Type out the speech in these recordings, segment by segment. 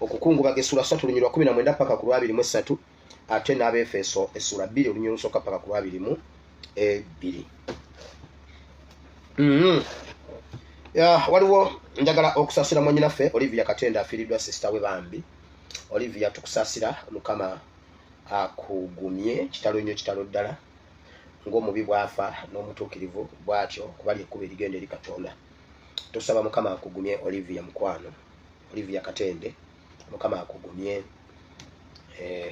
okukungubaga essula 3 Lunyirwa 19 paka ku 23 ate n'Abefeso essula 2 Olunyirwa olusooka paka ku 22. Waliwo njagala okusasira mwannyinaffe Olivia Katenda afiiriddwa sister we bambi. Olivia tukusasira, Mukama akugumye kitalo nnyo kitalo ddala ng'omubi bwafa n'omutuukirivu bw'atyo kuba lyekkuba erigenda eri Katonda. Tusaba Mukama akugumye Olivia mukwano, Olivia Katende, Mukama akugumye,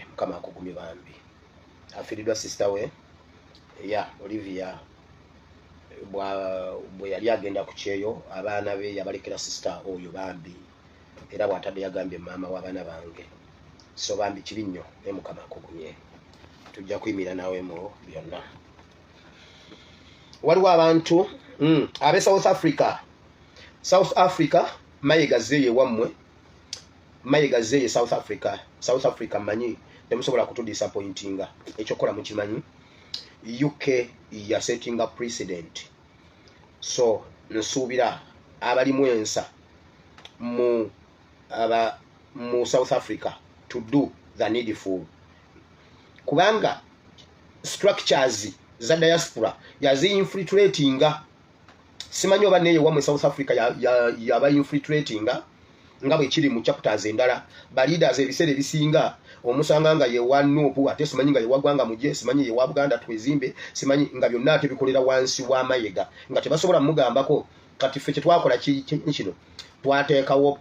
Mukama akugumye bambi. Afiiriddwa sister we Olivia bwe yali agenda ku kyeyo abaana be yabalekera sister oyo bambi, era bw'atadde yagambye maama w'abaana bange. So bambi kibi nnyo naye Mukama akugumye, tujja kuyimira nawe mu byonna. Waliwo abantu ab'e South Africa mayiga zeeye wammwe, mayiga zeeye South Africa manyi temusobola kutudisappointinga, ekyokola mukimanyi. UK ya setting up precedent, so nsuubira abalimu ensa mu South Africa to do the needful, kubanga structures za diaspora yazi-infiltratinga. Simanyi oba neyo wamwe South Africa yaba-infiltratinga nga bwe kiri mu chapters endala. Ba leaders ebiseera ebisinga omusanga nga ye wa Nuupu, ate simanyi nga ye wa ggwanga muje, simanyi ye wa Buganda twezimbe, simanyi nga byonna ate bikolera wansi wa mayiga nga tebasobola mugambako. Kati ffe kyetwakola kino, twateekawo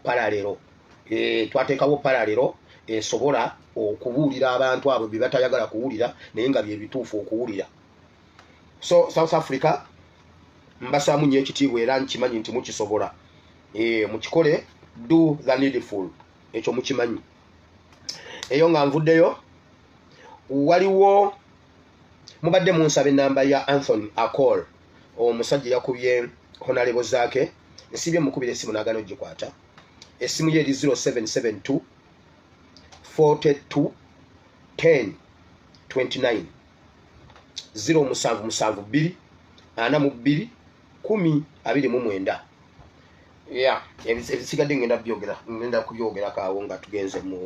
paralero esobola okubuulira abantu abo bye batayagala kuwulira naye nga bye bituufu okuwulira. So South Africa mbasaamu nnyo ekitiibwa era nkimanyi nti mukisobola. Mukikole, do the needful, ekyo mukimanyi. Eyo nga nvuddeyo, waliwo mubadde munsaba ennamba ya Anthony Akol, omusajja yakubye honalebo zaake. Nsibye mukubira essimu n'agaana ogikwata. Essimu ye eri 0772 42 10 29 0772 42 10 29. Ebisigadde ngenda kubyogera kaawo nga tugenze mu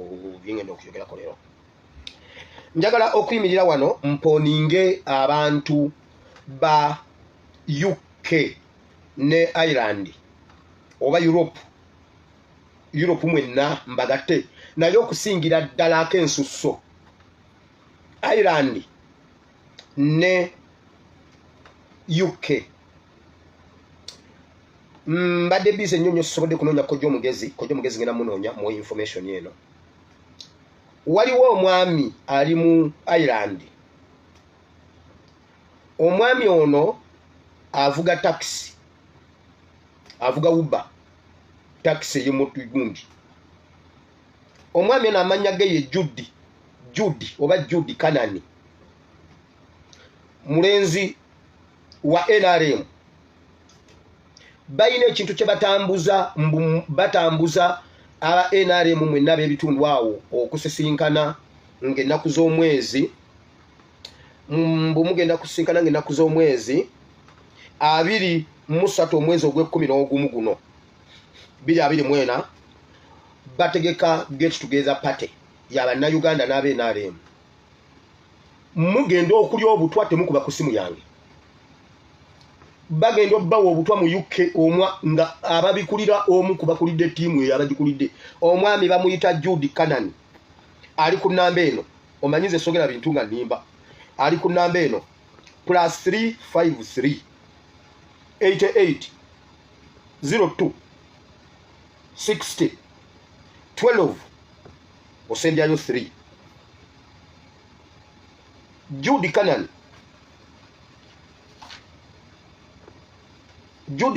byengenda okuyogerako leero. Njagala okuyimirira wano mponinge abantu ba UK ne Ireland oba Europe mwenna mbagatte naye okusingira ddala ak'ensusso Ireland ne UK. Mbadde bize nnyo sisobodde kunoonya kojja omugezi ngenda munoonya mu information eno. Waliwo omwami ali mu Ireland. Omwami ono avuga taxi, avuga Uber, taxi y'omuntu gundi. Omwami ono amanya ge ye Judy Kanani, mulenzi wa NRM. Bayina ekintu kye batambuza aba NRM mwenna b'ebitundu awo okusisinkana ng'ennaku z'omwezi. Mugenda kusisinkana ng'ennaku z'omwezi 23 omwezi ogw'E11 guno 2024 bategeka get together party y'Abannayuganda n'ab'e NRM. Mugenda okulya obutwa temukuba ku simu yange. Bagenda obbawa obutwa mu UK omwa nga ababikulira omu kubakulidde ttiimu eyo abagikulidde. Omwami bamuyita Judy Kanani. Ali ku nnamba eno. Omanyize sogera bintu nga nnimba. Ali ku nnamba eno +353 88 02 60 12 osembyayo 3. Judy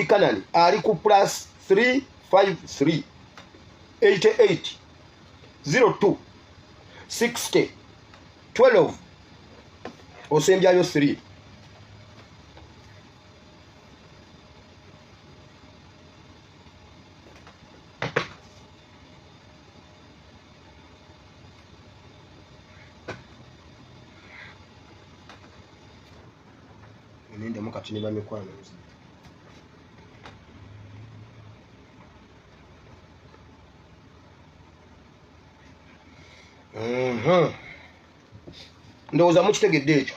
Kanani ali ku +353 88 02 60 12 osembyayo 3. Ninde mukati niba mikwano ndowooza mukitegedde ekyo.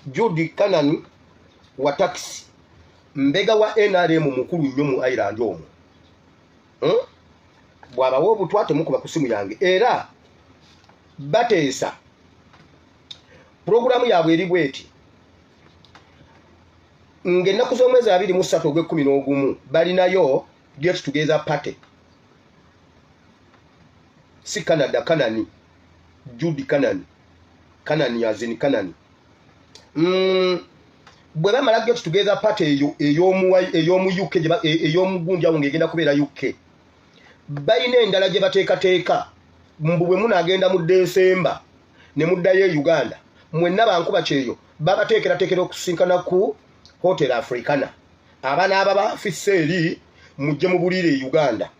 Judy Kanani wa taxi mbega wa NRM mukulu nnyo mu Ireland omwo. Bw'abawa obutwa temukuba ku simu yange. Era bateesa programu yaabwe eri bweti ng'ennaku z'omwezi 23 ogw'E11 balinayo get together party. Si Canada, Kanani, Judy Kanani, Kanani azini Kanani. Bwe bamala get together party ey'omu UK ey'omugundi awo ng'egenda kubeera UK, balina endala gye bateekateeka mbu bwe munaagenda mu Desemba ne muddayo e Uganda, mwenna bankuba kyeyo babateekerateekera okusinkana ku Hotel Africana. Abaana ababa fisse eri mujje mubuliire e Uganda.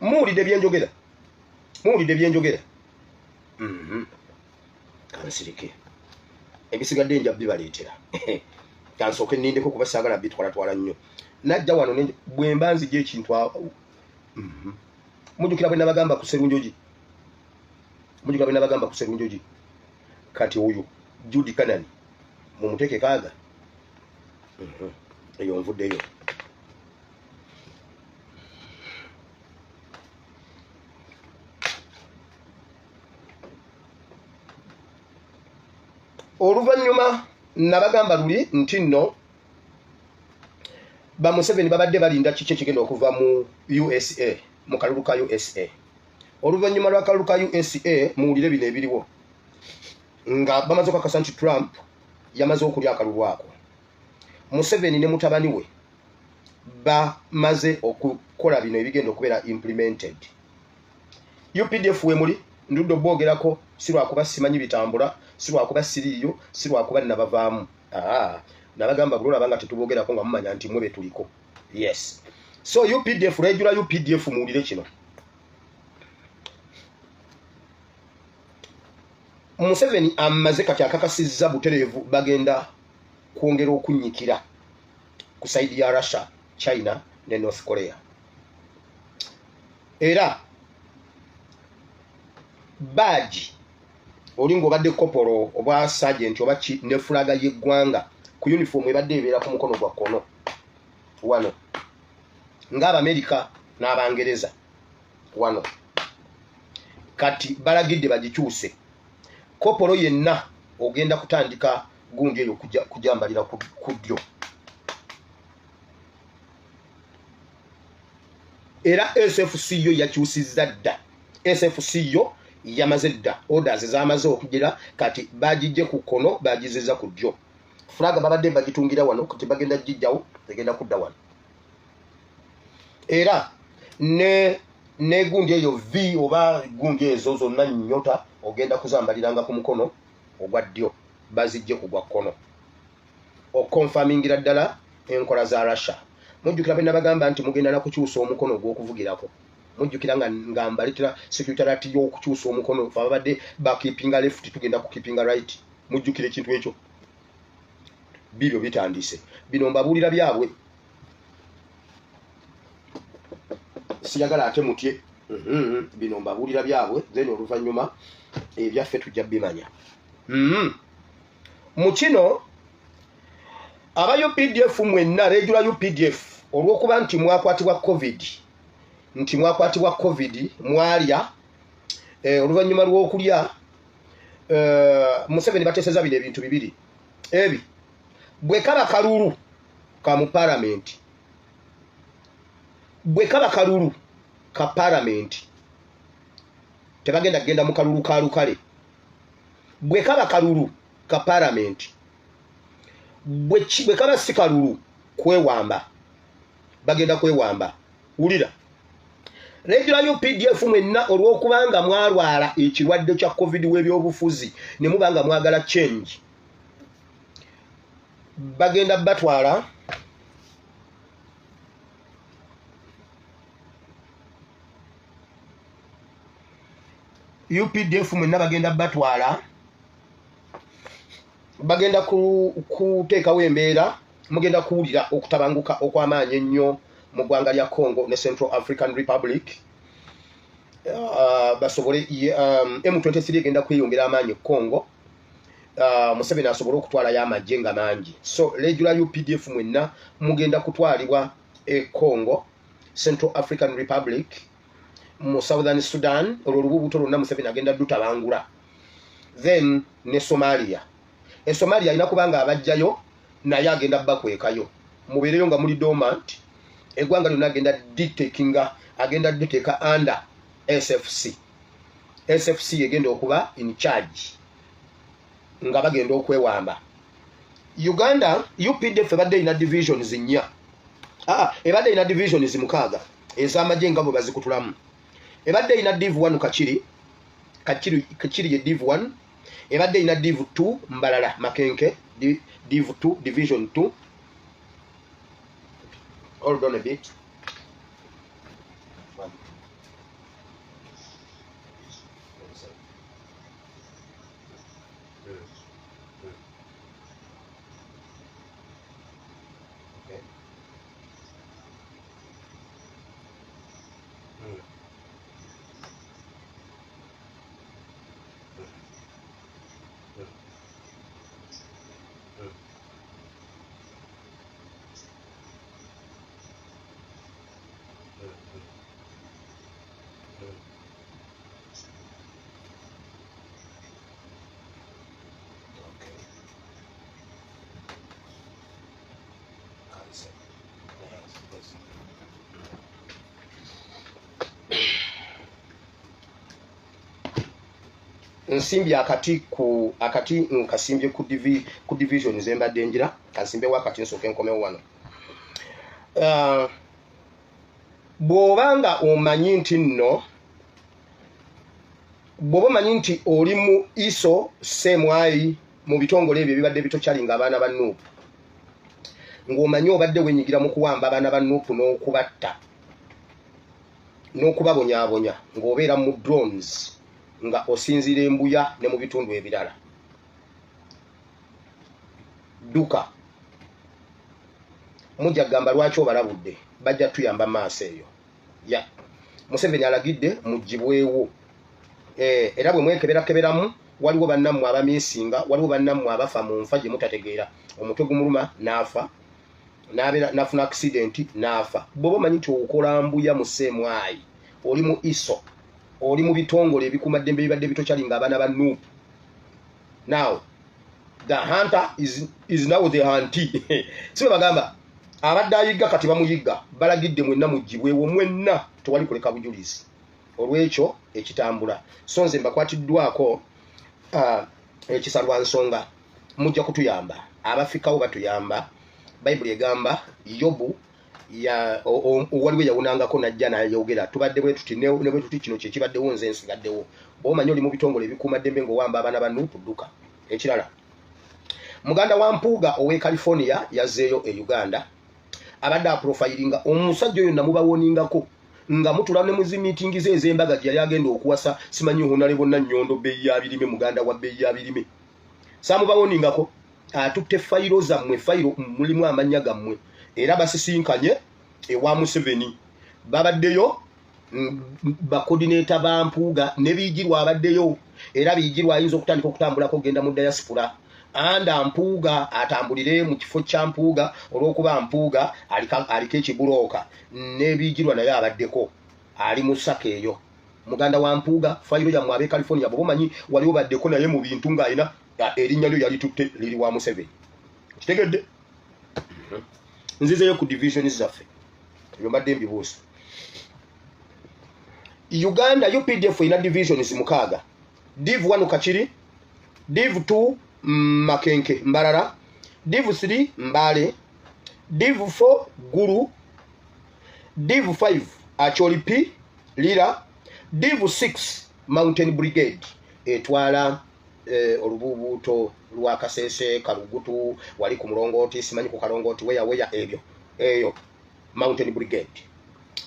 Muwulidde byenjogera? Muwulidde byenjogera? Kansirike ebisigadde nja bibaleetera. Kansooke nnindeko kuba saagala bitwalatwala nnyo. Najja wano bwe mba nzija ekintu mujjukira bwe nabagamba ku Sserunjogi. Mujjukira bwe nabagamba ku Sserunjogi. Kati oyo Judy Kanani mumuteeke kaaga. Eyo nvuddeyo. Oluvannyuma nabagamba luli nti nno ba Museveni babadde balinda kiki ekigenda okuva mu USA, mu kalulu ka USA. Oluvannyuma lwa kalulu ka USA muwulire bino ebiriwo nga bamaze okukakasa nti Trump yamaze okulya akalulu ako. Museveni ne mutabani we bamaze okukola bino ebigenda okubeera implemented. UPDF we muli ndudde oboogerako si lwakuba simanyi bitambula, si lwakuba siriiyo, si lwakuba nabavaamu. Nabagamba buli olaba nga tetuboogerako nga mumanya nti mwe betuliko. Yes. So UPDF, regular UPDF muwulire kino. Museveni amaze kati akakasizza butereevu bagenda kwongera okunyikira ku saidi ya Russia, China ne North Korea. Era baji olingo obadde kopolo oba sergeant oba ne flaga y'eggwanga ku uniform ebadde ebeera ku mukono gwa kkono wano ng'Abamerika n'Abangereza wano kati balagidde bagikyuse. Kopolo yenna ogenda kutandika gundi eyo kujambalira ku ddyo. Era SFC yo yakyusizza dda. SFC yo yamaze dda. Orders zamaze okugira kati bagijje ku kkono bagizeza ku ddyo. Flaga babadde bagitungira wano kati bagenda gijjawo egenda kudda wano. Era ne gundi eyo V oba gundi ezo zonna nnyota ogenda kuzambaliranga ku mukono ogwa ddyo bazijje ku gwa kkono. Okonfamingira ddala enkola za Russia. Mujjukira bwe nabagamba nti mugenda na kukyusa omukono ogw'okuvugirako. Mujjukira nga mbalitira secretariat y'okukyusa omukono babadde bakipinga left tugenda kukipinga right. Mujjukira ekintu ekyo. Bibyo bitandise. Bino mbabuulira byabwe. Siyagala ate mutye. Bino mbabuulira byabwe then oluvannyuma ebyaffe tujja bimanya. Mu kino aba UPDF mwenna regular UPDF olw'okuba nti mwakwatibwa COVID mwalya oluvannyuma lw'okulya Museveni bateeseza bino ebintu bibiri ebi bwe kaba kalulu ka mu parliament tebagenda kugenda mu kalulu ka lukale. Bwe kaba kalulu ka parliament bwe kaba si kalulu kwewamba bagenda kwewamba. Wulira regular UPDF mwenna olw'okubanga mwalwala ekirwadde kya COVID w'ebyobufuzi ne mubanga mwagala change bagenda batwala UPDF mwenna bagenda batwala bagenda kuteekawo embeera mugenda kuwulira okutabanguka okw'amaanyi ennyo mu ggwanga lya Congo ne Central African Republic. Basobole M23 egenda kweyongera amaanyi Congo. Museveni asobole okutwalayo amagye nga mangi. So regular UPDF mwenna mugenda kutwalibwa Congo, Central African Republic, mu Southern Sudan, olwo olububuto lwonna Museveni agenda dutabangula. Then ne Somalia. Somalia ina kubanga abajjayo naye agenda bakwekayo. Mubeereyo nga muli dormant. Eggwanga lyonna agenda diteka under SFC. SFC egenda okuba in charge. Nga bagenda okwewamba. Uganda UPDF ebadde ina divisions nnya. Ebadde ina divisions mukaaga ez'amagye nga bwe bazikutulamu. Ebadde ina div 1 Kachiri ye div 1. Ebadde ina div 2 Mbalala Makenke div 2 division 2. Hold on a bit. Nsimbi akati nkasimbye ku division zembadde njira kasimbe wakati nsoke nkomewo wano. Bw'obanga omanyi nti nno bw'oba omanyi nti oli mu iso semwayi mu bitongole ebyo ebibadde bitokyalinga abaana ba Nuupu, ng'omanyi obadde wenyigira mu kuwamba abaana ba Nuupu n'okubatta n'okubabonyaabonya ng'obeera mu drones nga osinzira embuya ne mu bitundu ebirala. Duka mujja gamba lwaki obalabudde, bajja tuyamba maaso eyo. Museveni alagidde mugibwewo. Era bwe mwekeberakeberamu waliwo bannammwe abamiisinga, waliwo bannammwe abafa mu nfa gye mutategeera. Omutwe gumuluma n'afa, n'afuna accident n'afa. Bw'oba omanyi nti okola mbuya mu semwayi, oli mu iso, oli mu bitongole ebikuumaddembe ebibadde bitokyalinga abaana ba Nuupu. Now the hunter is now the huntee. Si bwe bagamba abadde ayigga kati bamuyigga, balagidde mwenna mugibwewo, mwenna tewali kuleka bujulizi. Olw'ekyo ekitambula. So nze mbakwatiddwako ekisalwansonga, mujja kutuyamba. Abafikawo batuyamba. Bayibuli egamba Yobu waliwe yawunangako najja n'ayogera, tubadde bwe tuti ne bwe tuti kino kye kibaddewo nze nsigaddewo. Bw'omanyi oli mu bitongole ebikuumaddembe ng'owamba abaana ba Nuupu dduka. Ekirala, muganda wa Mpuuga ow'e California yazzeeyo e Uganda, abadde aprofilinga omusajja oyo namubawoningako nga mutula ne muzi meeting ze ez'embaga gye yali agenda okuwasa, simanyi honale bonna Nnyondo bbeeyi ya birime, muganda wa bbeeyi ya birime. Saamubawoningako atutte fayiro zammwe, fayiro mulimu amannya gammwe, era basisinkanye ewa Museveni. Babaddeyo bakoordinator ba Mpuuga ne Biigirwa abaddeyo, era Biigirwa ayinza okutandika okutambulako okugenda mu diaspora. Anda Mpuuga atambulire mu kifo kya Mpuuga olw'okuba Mpuuga aliko ekibulooka, ne Biigirwa naye abaddeko ali mu ssaka eyo. Muganda wa Mpuuga fayiro yammwe ab'e California bw'oba omanyi waliwo baddeko naye mu bintu ng'alina erinnya lyo yali tutte liri wa Museveni. Kitegedde? Nzizeyo ku divisions zaffe ebyo mbadde mbibuusa. Uganda UPDF ina divisions 6. Div 1 Kachiri, Div 2 Makenke Mbalala, Div 3 Mbale, Div 4 Guru, Div 5 Acholipi Lira, Div 6 Mountain Brigade etwala olububuuto lwa Kasese, Kalugutu, wali ku mulongooti, simanyi ku kalongooti, weya eyo Mountain Brigade.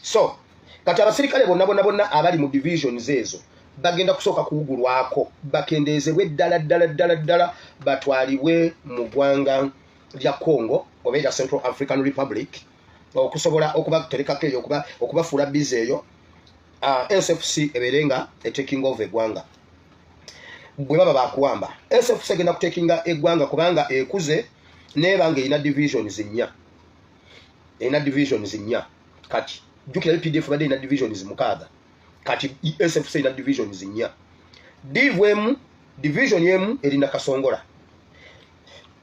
So kati abasirikale bonna abali mu divisions ezo bagenda kusooka kuwugulwako bakendeezebwe ddala batwalibwe mu ggwanga lya Congo oba erya Central African Republic okusobola okubaterekako eyo okubafuula bizi eyo SFC ebeerenga etaking over eggwanga bwe baba bakuwamba. SFC egenda kutekinga eggwanga kubanga ekuze nebanga erina divisions nnya kati jukira PDF badde erina divisions 6 kati SFC erina divisions nnya. Division yemu erina Kasongola,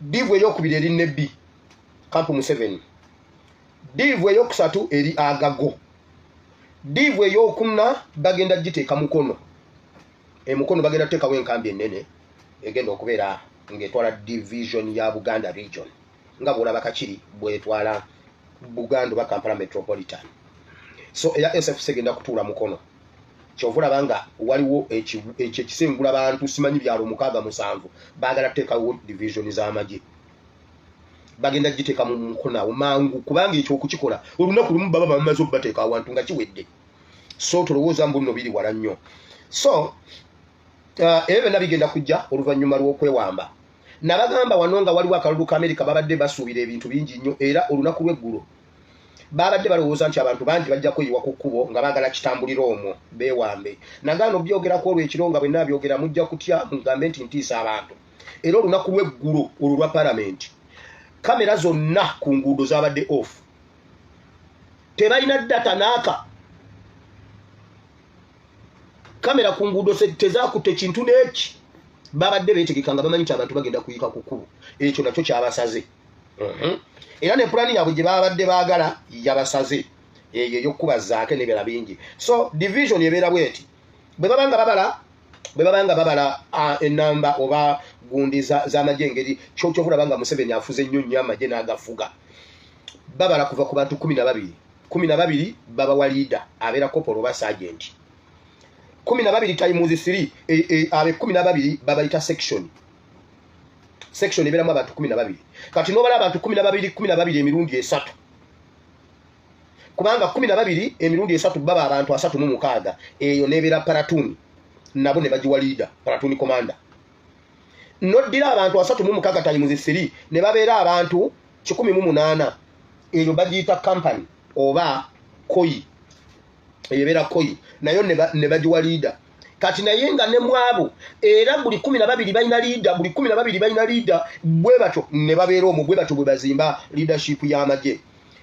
divu eyokubiri eri Nebbi Kampu Museveni, divu eyokusatu eri Agago, divu eyokuna bagenda giteeka Mukono. Mukono bagenda teekawo enkambi ennene egenda okubeera ng'etwala division ya Buganda region nga bw'olaba Kakiri bw'etwala Buganda oba Kampala Metropolitan. So eya SFC egenda kutuula Mukono. Kyova olaba nga waliwo ekisengula abantu simanyi byalo 6-7 baagala teekawo division z'amagye. Bagenda giteeka mu Mukono mangu kubanga ekyo okukikola olunaku lumu baba bamaze okubateeka awantu nga kiwedde. So tolowooza mbu nno biri wala nnyo. So ebyo byonna bigenda kujja oluvannyuma lw'okwewamba. Nabagamba wano nga waliwo akalulu ka Amerika babadde basuubira ebintu bingi nnyo era olunaku lw'eggulo babadde balowooza nti abantu bangi bajja kweyiwa ku kkubo nga baagala kitambulira omwo beewambe. Nagaano byogerako olw'ekiro nga bwe naabyogera mujja kutya mugambe nti ntiisa abantu. Era olunaku lw'eggulo olwo lwa Parliament kamera zonna ku nguudo zabadde off. Tebalina data naaka. Kamera ku nguudo tezakutte kintu n'eki. Babadde beetegeka nga bamanyi nti abantu bagenda kuyika ku kkubo. Ekyo nakyo kyabasaze. Era ne pulani yaabwe gye babadde baagala yabasaze. Eyo ey'okubazaako n'ebirala bingi. So division ebeera bweti. Bwe babanga babala enamba oba gundi z'amagye engeri kyokyo bulabanga Museveni afuze nnyo amagye n'agafuga. Babala kuva ku bantu 12 baba wa leader abeera corporal oba sergeant. 12 times 3 abe 12 babayita section ebeeramu abantu 12. Kati n'obala abantu 12 emirundi 3 kubanga 12 emirundi 3 baba abantu 36 eyo nebeera platoon nabo ne bagiwa leader platoon commander. Noddira abantu 36 times 3 ne babeera abantu 18 eyo bagiyita company oba koi eyebeera koi nayo ne bagiwa leader. Kati naye nga ne mwabo era buli 12 balina leader bwe batyo ne babeera omwo bwe batyo bwe bazimba leadership y'amagye.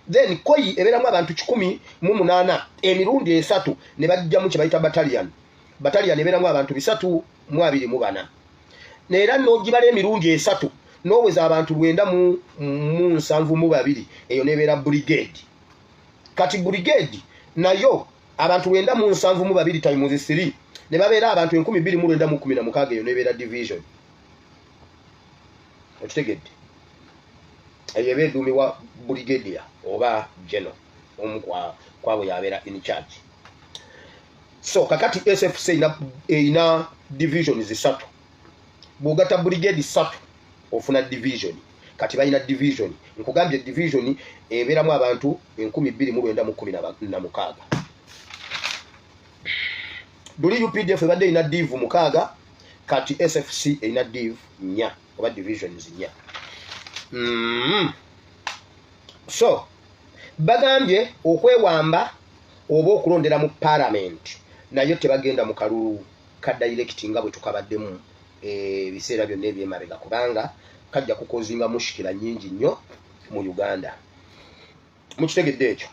Then koi ebeeramu abantu 18 emirundi 3 ne bajjamu kye bayita battalion ebeeramu abantu 324 era n'ogibala emirundi 3 n'oweza abantu 972 eyo nebeera brigade. Kati brigade nayo abantu 972 times 3 ne babeera abantu 2916 eyo nebeera division. Okitegedde eyo ebeera eduumiwa brigadier oba general omu kwabo yabeera in charge. So kakati SFC ina divisions 3 bw'ogatta brigade 3 ofuna division. Kati balina division nkugambye division ebeeramu abantu 2916. Duli UPDF ebadde ina div 6 kati SFC ina div 4 oba divisions 4. So bagambye okwewamba oba okulondera mu parliament nayo tebagenda mu kalulu ka direct nga bwe tukabaddemu ebiseera byonna ebyemabega kubanga kajja kukozinga mushikira nyingi nnyo mu Uganda. Mukitegedde ekyo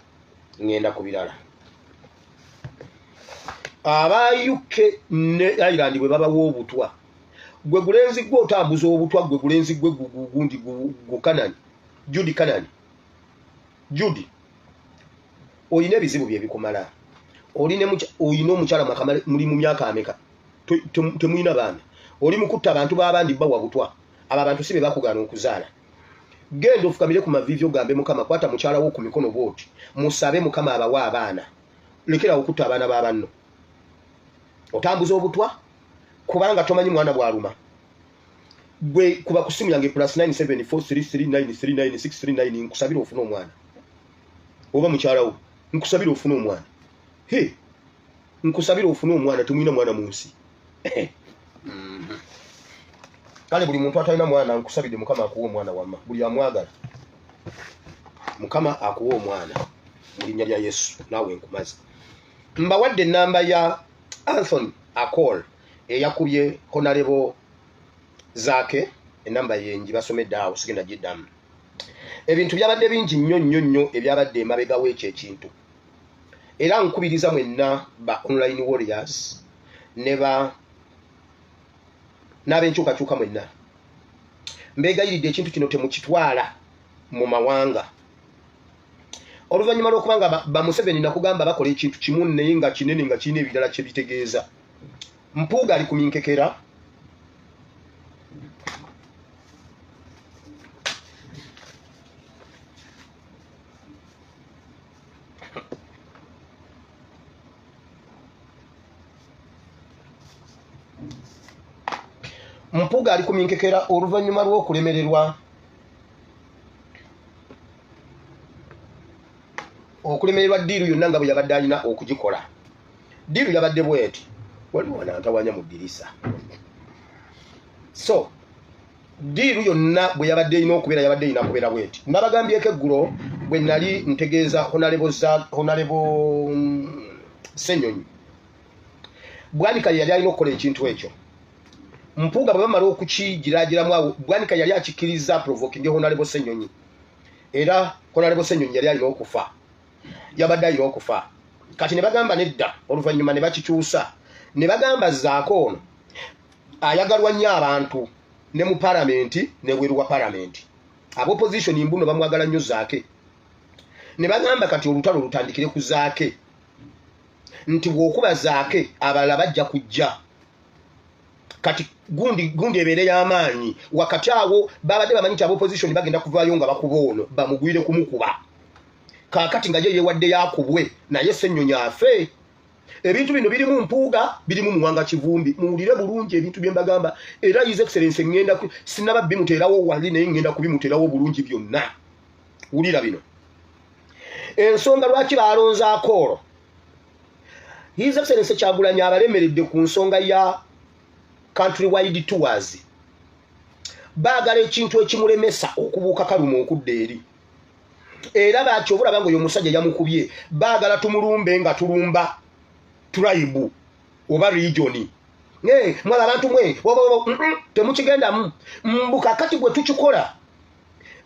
ngenda ku birala. Aba UK ne Ireland bwe babawo obutwa gwe gulenzi gwe otambuza obutwa gwe gulenzi gwe gundi Kanani Judy oyina ebizibu bye bikumala. Oyina omukyala mwakamala muli mu myaka ameka temuyina baana oli mukutta abantu b'abandi bawa butwa abo abantu sibe bakugana okuzaala. Genda ofukamire ku mavivi ogambe Mukama kwata mukyala wo ku mikono bwoti musabe Mukama abawa abaana lekera okutta abaana b'abanno. Otambuza obutwa kubanga tomanyi mwana bwaluma. Gwe kuba kusimu yange +9743393969 nkusabira ofuna omwana oba mukyala wo nkusabira ofuna omwana. nkusabira ofune omwana tumwina mwana munsi kale buli muntu atalina mwana nkusabide mukama akuwa omwana wamma buli amwagala mukama akuwa omwana mu linnya lya Yesu naawe nkumaze mbawadde ennamba ya Anthony Akol eyakubye honarebo zake enamba yenji basomedde awo sigenda giddamu ebintu byabadde bingi nnyo ebyabadde emabega w'ekyo ekintu era nkubiriza mwenna ba online warriors n'abenkyukakyuka mwenna mbegayiridde ekintu kino temukitwala mu mawanga oluvannyuma lw'okubanga ba Museveni nakugamba bakola ekintu kimu naye nga kinene nga kirina ebirala kye bitegeeza mpuuga ali ku minkekera mpuuga ali ku minkekera oluvannyuma lw'okulemererwa diiru yonna nga bwe yabadde alina okugikola diiru yabadde bweti waliwo wanantawanya mu ddirisa so diiru yonna bwe yabadde erina okubeera yabadde erina kubeera bweti nabagambyeko eggulo bwe nali ntegeeza honarebo Ssenyonyi Bwanika yali alina okukola ekintu ekyo mpuuga bwe bamala okukigiragiramu awo Bwanika yali akikkiriza provoking honarebo Ssenyonyi era honarebo Ssenyonyi yali alina okufa yabadde alina okufa kati ne bagamba nedda oluvannyuma ne bakikyusa ne bagamba zaako ono ayagalwa nnyo abantu ne mu palamenti ne bweru wa palamenti ab'opposition mbuno bamwagala nnyo zaake ne bagamba kati olutalo lutandikire ku zaake nti bw'okuba zaake abalala bajja kujja kati gundi ebeere y'amaanyi wakati awo babadde bamanyi nti ab'opposition bagenda kuvaayo nga bakuba ono bamugwire kumukuba kakati nga ye yewadde yakubwe naye Ssenyonyi afe ebintu bino birimu mpuuga birimu muwanga kivumbi muwulire bulungi ebintu bye mbagamba era His Excellency ngenda sinaba bimuteerawo wali naye ngenda kubimuteerawo bulungi byonna wulira bino ensonga lwaki balonza Akolo His Excellency Kyagulanyi abalemeredde ku nsonga ya countrywide tours baagala ekintu ekimulemesa okubuuka Kaluma okudda eri era bakyobula bango yo musajja yamukubye baagala tumulumbe nga tulumba tribe oba region mwala abantu mwe temukigendamu mbuka kati bwe tukikola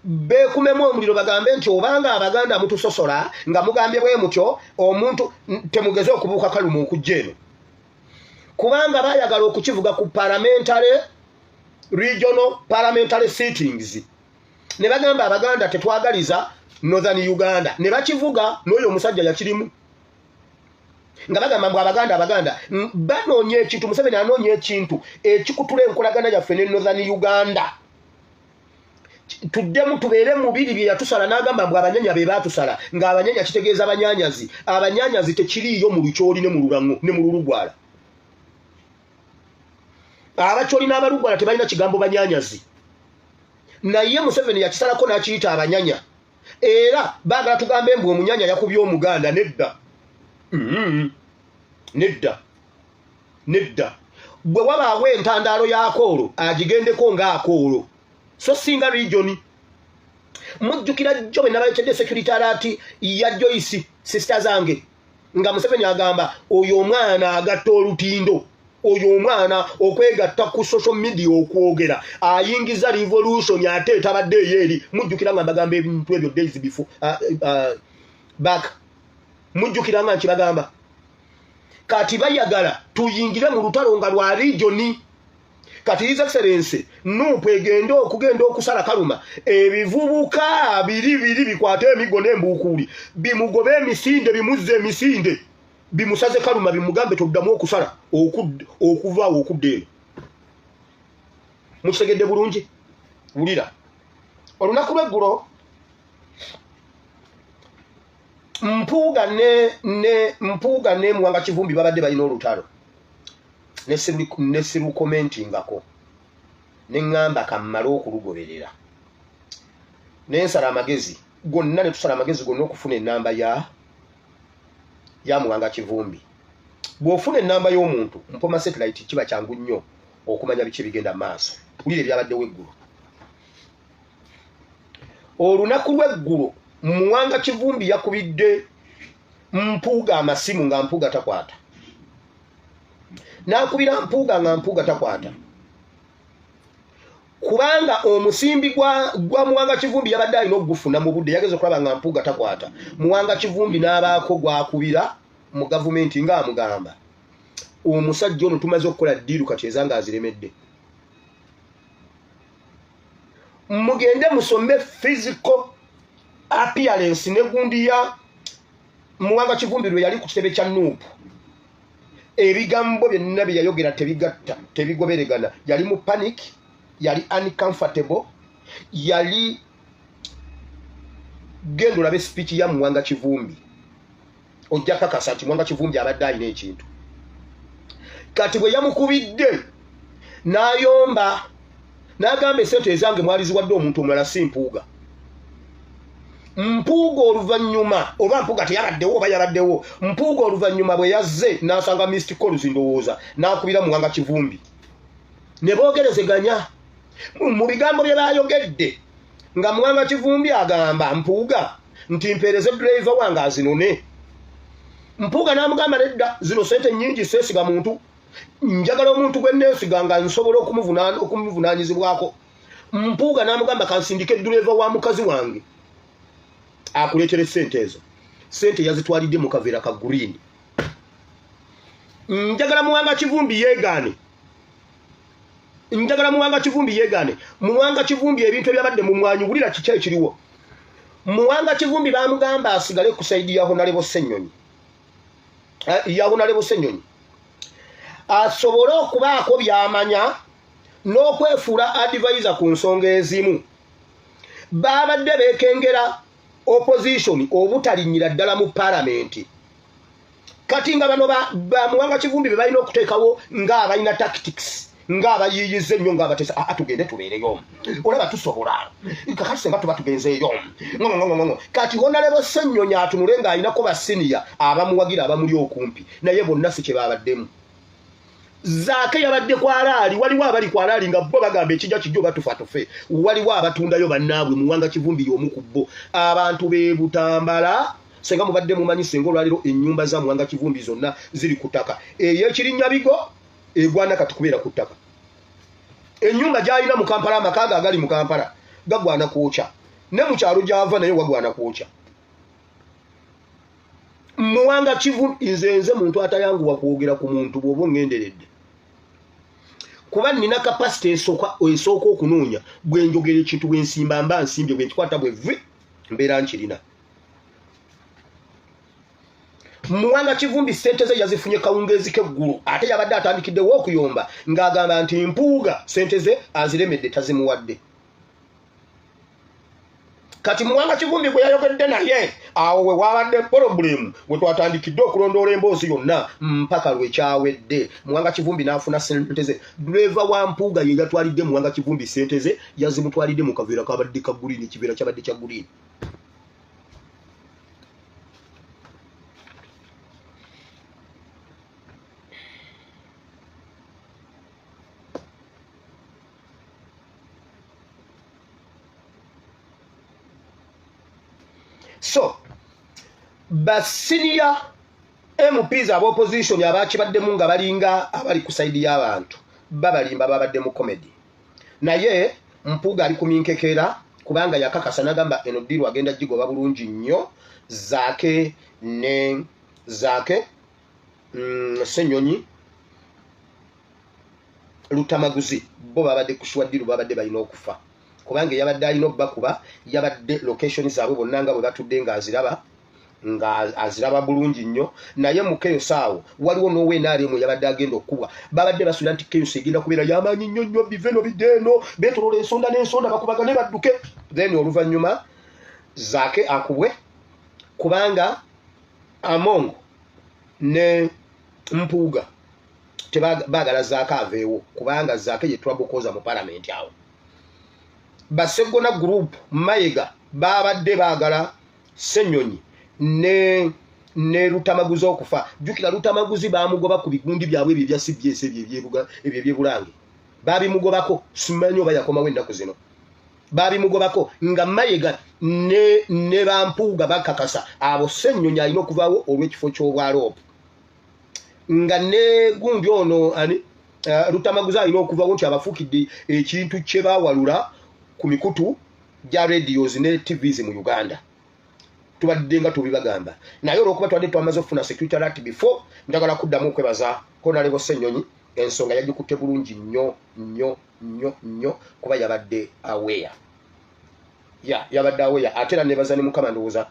beekumemu omuliro bagambe nti obanga Abaganda mutusosola nga mugambye bwe mutyo omuntu temugeze okubuuka Kaluma okujja eno kubanga baayagala okukivuga ku regional parliamentary sittings ne bagamba Abaganda tetwagaliza Northern Uganda ne bakivuga n'oyo omusajja yakirimu nga bagamba mbu Abaganda banoonye ekintu Museveni anoonye ekintu ekikutula enkolagana yaffe ne Northern Uganda tuddemu tubeere mubiri bye yatusala n'agamba mbu abanyanya be baatusala ng'abanyanya kitegeeza abanyanyazi tekiriiyo mu Lukyoli ne mu Lulango ne mu Lulugwala Abakyoli n'Abalugwala tebalina kigambo banyanyazi naye Museveni yakisalako n'akiyita abanyanya era baagala tugambe mbu omunyanya yakubye Omuganda nedda bwe wabaawo entandaalo ya Akolo agigendeko nga Akolo so singa region mujjukira jjo bwe nabaletedde security alert ya Joyce sister zange nga Museveni agamba oyo omwana agatta olutindo oyo omwana okwegatta ku social media okwogera ayingiza revolution ate tabadde yeri mujjukira nga bagamba ebintu ebyo days before back mujjukira nga nkibagamba kati bayagala tuyingire mu lutalo nga lwa region kati His Excellency nupu egenda okusala Kaluma ebivubuka biri bikwate emigo n'embuukuli bimugobe emisinde bimuzze emisinde bimusaze Kaluma bimugambe toddamu okusala okuvaawo okudda eno mukitegedde bulungi wulira olunaku lw'eggulo mpuuga ne muwanga kivumbi babadde balina olutalo ne sirukomentingako ne ŋŋamba kammale okulugoberera nensala amagezi gonna okufuna ennamba ya muwanga kivumbi bw'ofuna ennamba y'omuntu mpoma satellite kiba kyangu nnyo okumanya biki bigenda maaso ulire byabaddewo eggulu olunaku lw'eggulu Muwanga Kivumbi yakubidde Mpuuga amasimu nga Mpuuga takwata n'akubira Mpuuga nga Mpuuga takwata kubanga omusimbi gwa Muwanga Kivumbi yabadde alina okugufuna mu budde yageze okulaba nga Mpuuga takwata Muwanga Kivumbi n'abaako gwakubira mu gavumenti nga amugamba omusajja ono tumaze okukola ddiiru kati ezanga aziremedde mugende musome physical appearance ne gundi ya Muwanga Kivumbi lwe yali ku kitebe kya Nuupu ebigambo byonna bye yayogera tebigatta tebigoberegana yali mu panic yali uncomfortable yali gendo labe speech ya Muwanga Kivumbi ojja kakasa nti Muwanga Kivumbi abadde alina ekintu kati bwe yamukubidde n'ayomba n'agamba esente ezange mwaliziwadde omuntu omulala si Mpuuga Mpuuga oluvannyuma oba Mpuuga teyabaddewo oba yabaddewo Mpuuga oluvannyuma bwe yazze n'asanga Mr. Collins ndowooza n'akubira Muwanga Kivumbi ne boogerezeganya mu bigambo bye bayogedde nga Muwanga Kivumbi agamba Mpuuga nti mpeereze driver wange azinone Mpuuga n'amugamba nedda zino sente nnyingi seesiga muntu njagala omuntu gwe neesiga nga nsobola okumuvunaanyizibwako Mpuuga n'amugamba kansindike driver wa mukazi wange akuleetere sente ezo sente yazitwalidde mu kaveera ka green njagala Muwanga Kivumbi yeegaane Muwanga Kivumbi ebintu ebyabadde mu mwanyi wulira kiki ekiriwo Muwanga Kivumbi baamugamba asigale ku saidi ya Honorable Ssenyonyi asobole okubaako byamanya n'okwefuula advisor ku nsonga ezimu baabadde beekengera opposition obutalinyira ddala mu parliament kati nga bano ba Muwanga Kivumbi be balina okuteekawo ng'abalina tactics ng'abayiyize nnyo ng'abatesa tugende tubeereyo olaba tusobola kakati senga tuba tugenzeeyo kati Honorable Ssenyonyi atunule ng'alinako basiniya abamuwagira abamuli okumpi naye bonna si kye baabaddemu Zaake yabadde kwalaali waliwo abali kwalaali nga bo bagamba ekijja kijjo batufa tufe waliwo abatundayo bannaabwe Muwanga Kivumbi y'omu ku bo abantu be Butambala senga mubadde mumanyi senga olwaliro ennyumba za Muwanga Kivumbi zonna ziri ku ttaka ey'Ekirinnya-bigo egwana kati kubeera ku ttaka ennyumba gy'alina mu Kampala amakaaga agali mu Kampala gagwana kwokya ne mu kyalo gy'ava naye wagwana kwokya Muwanga Kivumbi nze muntu atayanguwa kwogera ku muntu bw'oba ongenderedde kuba nina capacity esooka okunoonya bwe njogera ekintu bwe nsimba mba nsimbye bwe nkikwata bwe vvi mbeera nkirina Muwanga Kivumbi sente ze yazifunye kawungeezi k'eggulu ate yabadde atandikiddewo okuyomba ng'agamba nti Mpuuga sente ze aziremedde tazimuwadde kati Muwanga Kivumbi bwe yayogedde naye awo we wabadde problem we twatandikidde okulondoola emboozi yonna mpaka lwekyawedde Muwanga Kivumbi n'afuna sente ze driver wa Mpuuga ye yatwalidde Muwanga Kivumbi sente ze yazimutwalidde mu kaveera kabadde ka green ekiveera kyabadde kya green so basiniya MPs aba opposition abakibaddemu nga balinga abali ku side y'abantu babalimba babadde mu comedy naye Mpuuga ali kuminkekera kubanga yakakasa nagamba eno ddiru agenda gigoba bulungi nnyo Zaake Ssenyonyi Lutamaguzi bo babadde kushwa ddiru babadde balina okufa kubanga yabadde alina okubakuba yabadde location zaabwe bonna nga bwe batudde nga aziraba bulungi nnyo naye mu Chaos awo waliwo n'owenaalemu yabadde agenda okubwa babadde basula nti Chaos egenda kubeera y'amaanyi nnyo nnyo biveno biddeeno beetolola ensonda n'ensonda bakubagane badduke then oluvannyuma Zaake akubwe kubanga Amongo ne Mpuuga tebaagala Zaake aveewo kubanga Zaake ye twabukoza mu parliament awo Basegona group Mayiga babadde baagala Ssenyonyi ne ne Lutamaguzi okufa jukira Lutamaguzi bamugoba ku bigundi byabwe ebyo bya CBS ebyo ebyebulange babimugobako simanyi oba yakomawo ennaku zino babimugobako nga Mayiga ne bampuuga bakakasa abo Ssennyonyi alina okuvaawo olw'ekifo ky'obwaloopu nga ne gundi ono ani Lutamaguzi alina okuvaawo nti abafuukidde ekintu kye bawalula ku mikutu gya radios ne TVs mu Uganda tubadde nga tubibagamba naye olwokuba twadde twamaze okufuna secretariat before njagala kuddamu okwebaza Honorable Ssennyonyi ensonga yagikutte bulungi nnyo kuba yabadde aware yabadde aware ate era nebaza ne Mukama ndowooza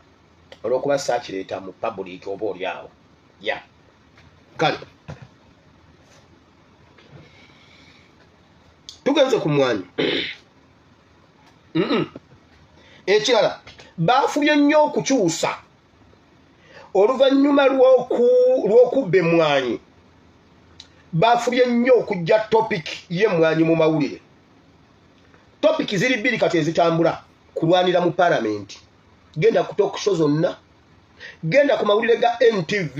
olwokuba saakireeta mu public oba oli awo kale tugenze ku mwanyi ekirala baafubye nnyo okukyusa oluvannyuma lw'okubba emmwanyi baafubye nnyo okujja topic y'emmwanyi mu mawulire topic ziri bbiri kati ezitambula kulwanira mu palamenti genda ku talk show zonna genda ku mawulire ga NTV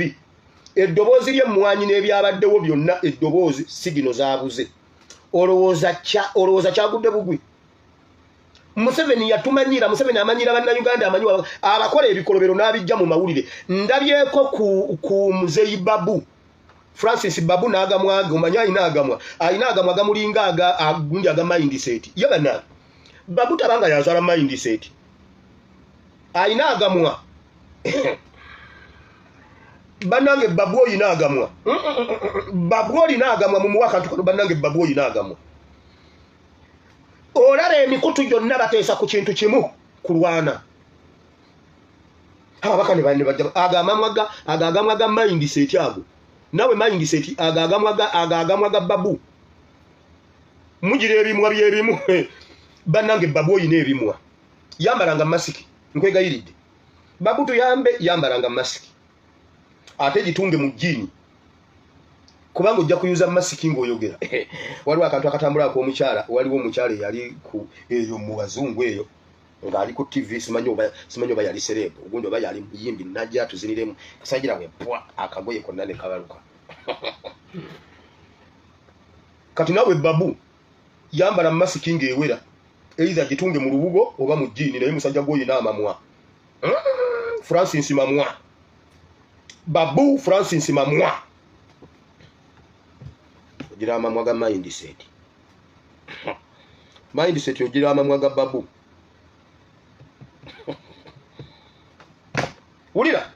eddoboozi ly'emmwanyi n'ebyabaddewo byonna eddoboozi sigino zaabuze olowooza kyagudde bugwi Museveni yatumanyira Museveni amanyira bannayuganda amanyi abakola ebikolobero n'abijja mu mawulire ndabyeko ku Muzeyi Babu Francis Babu n'agamwaga omanyi alina agamwa agamulinga agundi aga mindset ye bana Babu tabanga yazala mindset alina agamwa banange Babu oyina agamwa Babu olina agamwa mu muwaka ntukono banange Babu oyina agamwa olala emikutu gyonna bateesa ku kintu kimu kulwana ababaka ne bajja agagamwaga mindset ago nawe mindset agagamwaga Babu mugira ebimwa byebimu banange Babu oyina ebimwa yambalanga masiki nkwegayiridde Babu tuyambe yambalanga masiki ate gitunge mu jini kubanga ojja kuyuza masiki ng'oyogera waliwo akantu akatambula ak'omukyala waliwo omukyala eyali ku eyo mu bazungu eyo ng'ali ku TV simanyi oba yali serebu ogundi oba yali muyimbi najja tuziniremu kasagira we pwa akagoye konna ne kabaluka kati nawe Babu yambala masiki ng'ewera eiza gitunge mu lubugo oba mu jini naye musajja gw'oyina amamwa Francis Mamwa Babu Francis Mamwa ogira amamwa ga mindset ogira amamwa ga Babu ulira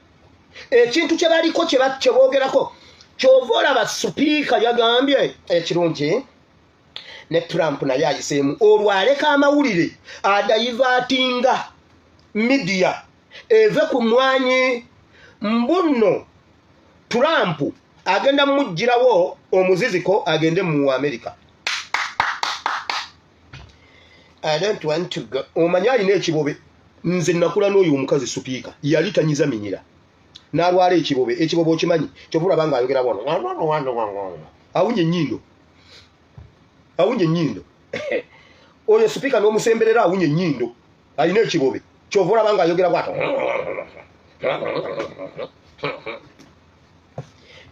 ekintu kye baliko kye boogerako kyova ba speaker yagambye ekirungi ne Trump naye ayiseemu olwaleka amawulire adayivatinga media eve ku mwanyi mbuno Trump agenda mujjirawo omuziziko agende mu America. I don't want to go. Omanya alina ekibobe nze nakula n'oyo omukazi speaker yali tanyiza minyira n'alwala ekibobe okimanyi kyovula banga ayogera bono awunye nnyindo oyo speaker n'omusemberera awunye nnyindo alina ekibobe kyovula banga ayogera bwato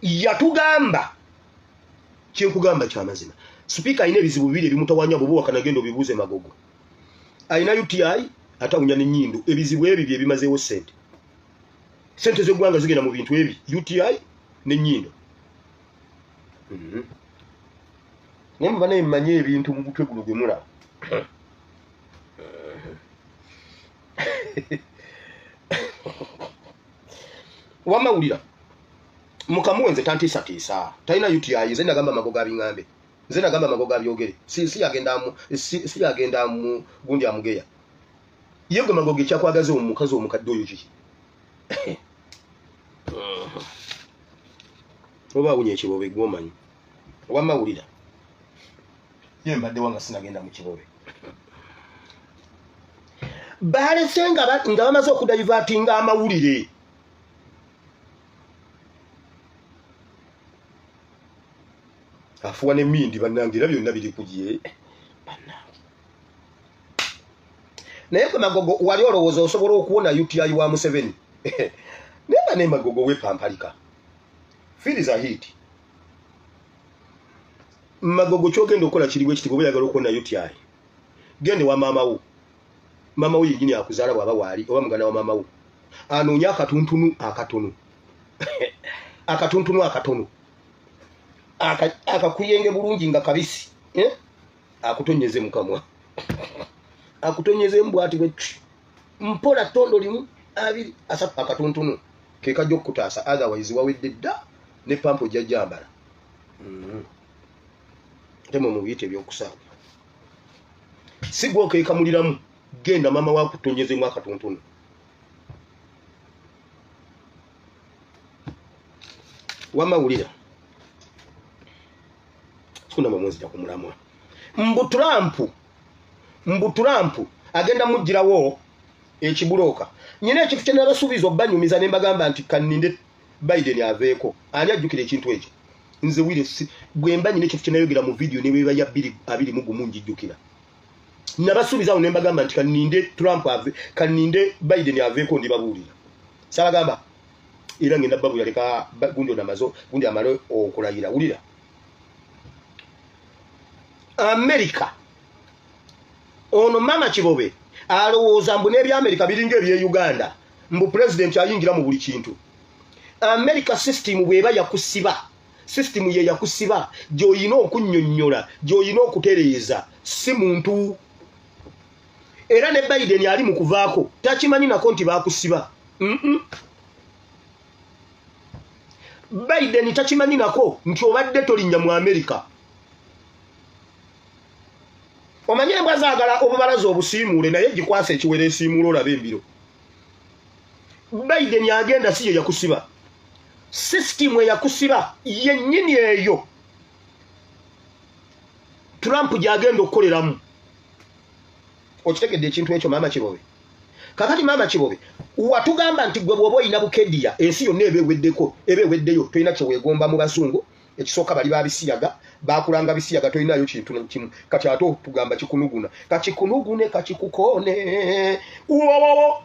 yatugamba kyekugamba kyamazima speaker alina ebizibu bibiri ebimutawanya bwoba wakanagenda obibuuze magogo alina UTI atawunya n'ennyindo ebizibu ebyo bye bimazeewo sente z'eggwanga zigenda mu bintu ebi UTI n'ennyindo naye muba naye mmanye ebintu mu butwe guno gwe mulaba wamawulira mukamuwenze tantiisatiisa talina UTI nze nagamba magogo abiŋŋambe nze nagamba magogo abyogere si yagenda mu gundi amugeya ye gwe magogo ekyakwagaza omukazi omukadde oyo ki oba awunya ekibobe gwomanyi wamawulira ye mbadde wanga sinagenda mu kibobe balese nga bamaze okudayivatinga amawulire afuwa n'emmindi bannange era byonna biri kugye bannange naye gwe magogo wali olowooza osobola okuwona UTI wa Museveni Neba ne magogo we pampalika. Feel a hit. Magogo chogenda okola kiriwe kiti bwe yagala okona UTI. Gende wa mama wo. Mama wo yingine akuzala baba wali oba mugana wa mama wo. Anonya akatuntunu akatono. Akatuntunu akatono. Akakuyenge bulungi nga kabisi. Akutonyeze mukamwa. Akutonyeze mbwati bwe mpola tondo limu abiri asatu akatuntunu. Keka jokutasa otherwise wawedde dda ne pampo jajambala. Temo mubite byokusanga. Sigwo ke kamuliramu genda mama wa kutonyeze mu akatuntunu. Wama ulira. Kuna mwezi ya kumulamwa. Mbu Trump agenda mujirawo ekibuloka. Nyine ekifu n'abasuubiza obbanyumiza ne mbagamba nti kaninde Biden aveeko. Ani ajjukira ekintu ekyo. Nze wile bwe mba nyine ekifu n'ayogera mu video ne beba ya 2 mungi jjukira. Nabasuubiza ne mbagamba nti kaninde Trump kaninde Biden aveeko ndibabuulira. Salagamba era ngenda babula leka gundo namazo gundi amalo okulayira ulira. America ono mama Kibobe alowooza mbu n'ebya America biringa ebye Uganda mbu president ayingira mu buli kintu. America system bweba yakusiba system ye yakusiba joyina okunnyonnyola joyina okutereeza si muntu era ne Biden ali mu kuvaako takimanyi nako nti bakusiba. Biden takimanyi nako nti obadde tolinnya mu America. Omanye embwa zaagala obubalaza obusiimuule naye gikwasa ekiwere esiimuula olabe embiro. Biden agenda si ye yakusiba. System yakusiba yennyini eyo. Trump gyagenda okukoleramu. Okitegedde ekintu ekyo mama Kibobe. Kakati mama Kibobe watugamba nti gwe bwoba oyina Bukedia ensi yonna ebeweddeyo toyina kyeweegomba mu bazungu. Ekisooka bali babisiyaga bakulanga bisiyaga toyinayo kintu kimu kati ato tugamba kikunuguna kachikunugune kachikukone uwowo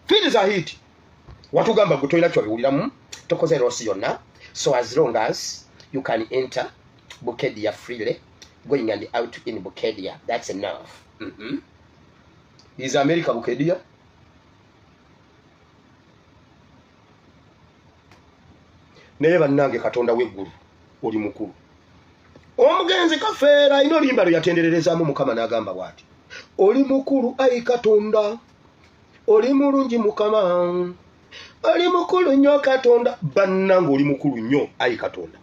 feel a hit watugamba gwe toyina kyobewuliramu tokoze rosi yonna so as long as you can enter Bukedia freely going and out in Bukedia that's enough. Is America Bukedia? Naye bannange Katonda w'eggulu oli mukulu. Omugenzi kafeera ino limbalo yatendererezaamu Mukama n'agamba bw'ati. Oli mukulu ayi Katonda. Oli mulungi Mukama. Oli mukulu nnyo Katonda. Bannange oli mukulu nnyo ayi Katonda.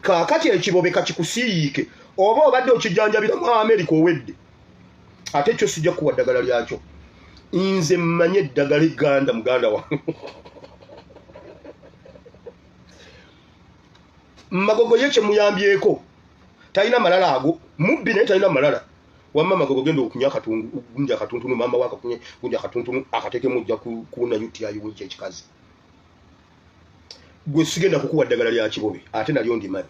Kaakati ekibobe kakikusiyiike oba obadde okijjanjabira mu America owedde. Ate kyo sijja kuwa ddagala lyakyo. Nze mmanye eddagala egganda muganda wange. Magogo yeche muyambyeko talina malala ago mubbi ne talina malala wamma magogo gendo okunya katungu gunja katuntunu mama waka kunye gunja katuntunu akateke mujja kuuna UTI wunje ekikazi gwe sigenda kukuwa ddagala lya Kibobe ate nalyo ndi mali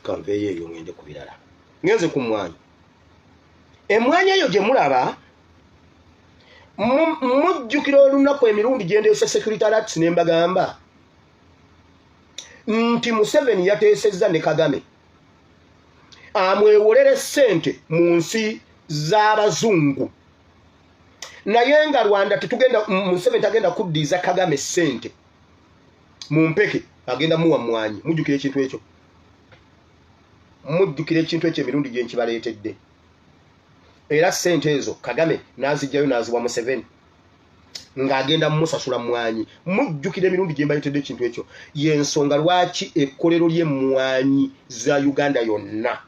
kanveye eyo ngende kubirala ngenze ku mwanya emwanya eyo gye mulaba mujjukira olunaku emirundi gyendeesa Secretariat ne mbagamba nti Museveni yateesezza ne Kagame amwewolere ssente mu nsi z'abazungu naye nga Rwanda tetugenda Museveni tagenda kuddiza Kagame ssente mu mpeke agenda muwa mwanyi mujjukira ekintu ekyo emirundi gye nkibaleetedde. Era ssente ezo Kagame nazijjayo naziwa Museveni ng'agenda musasula mwanyi mujjukira emirundi gye mbayitedde ekintu ekyo y'ensonga lwaki ekkolero ly'emmwanyi za Uganda yonna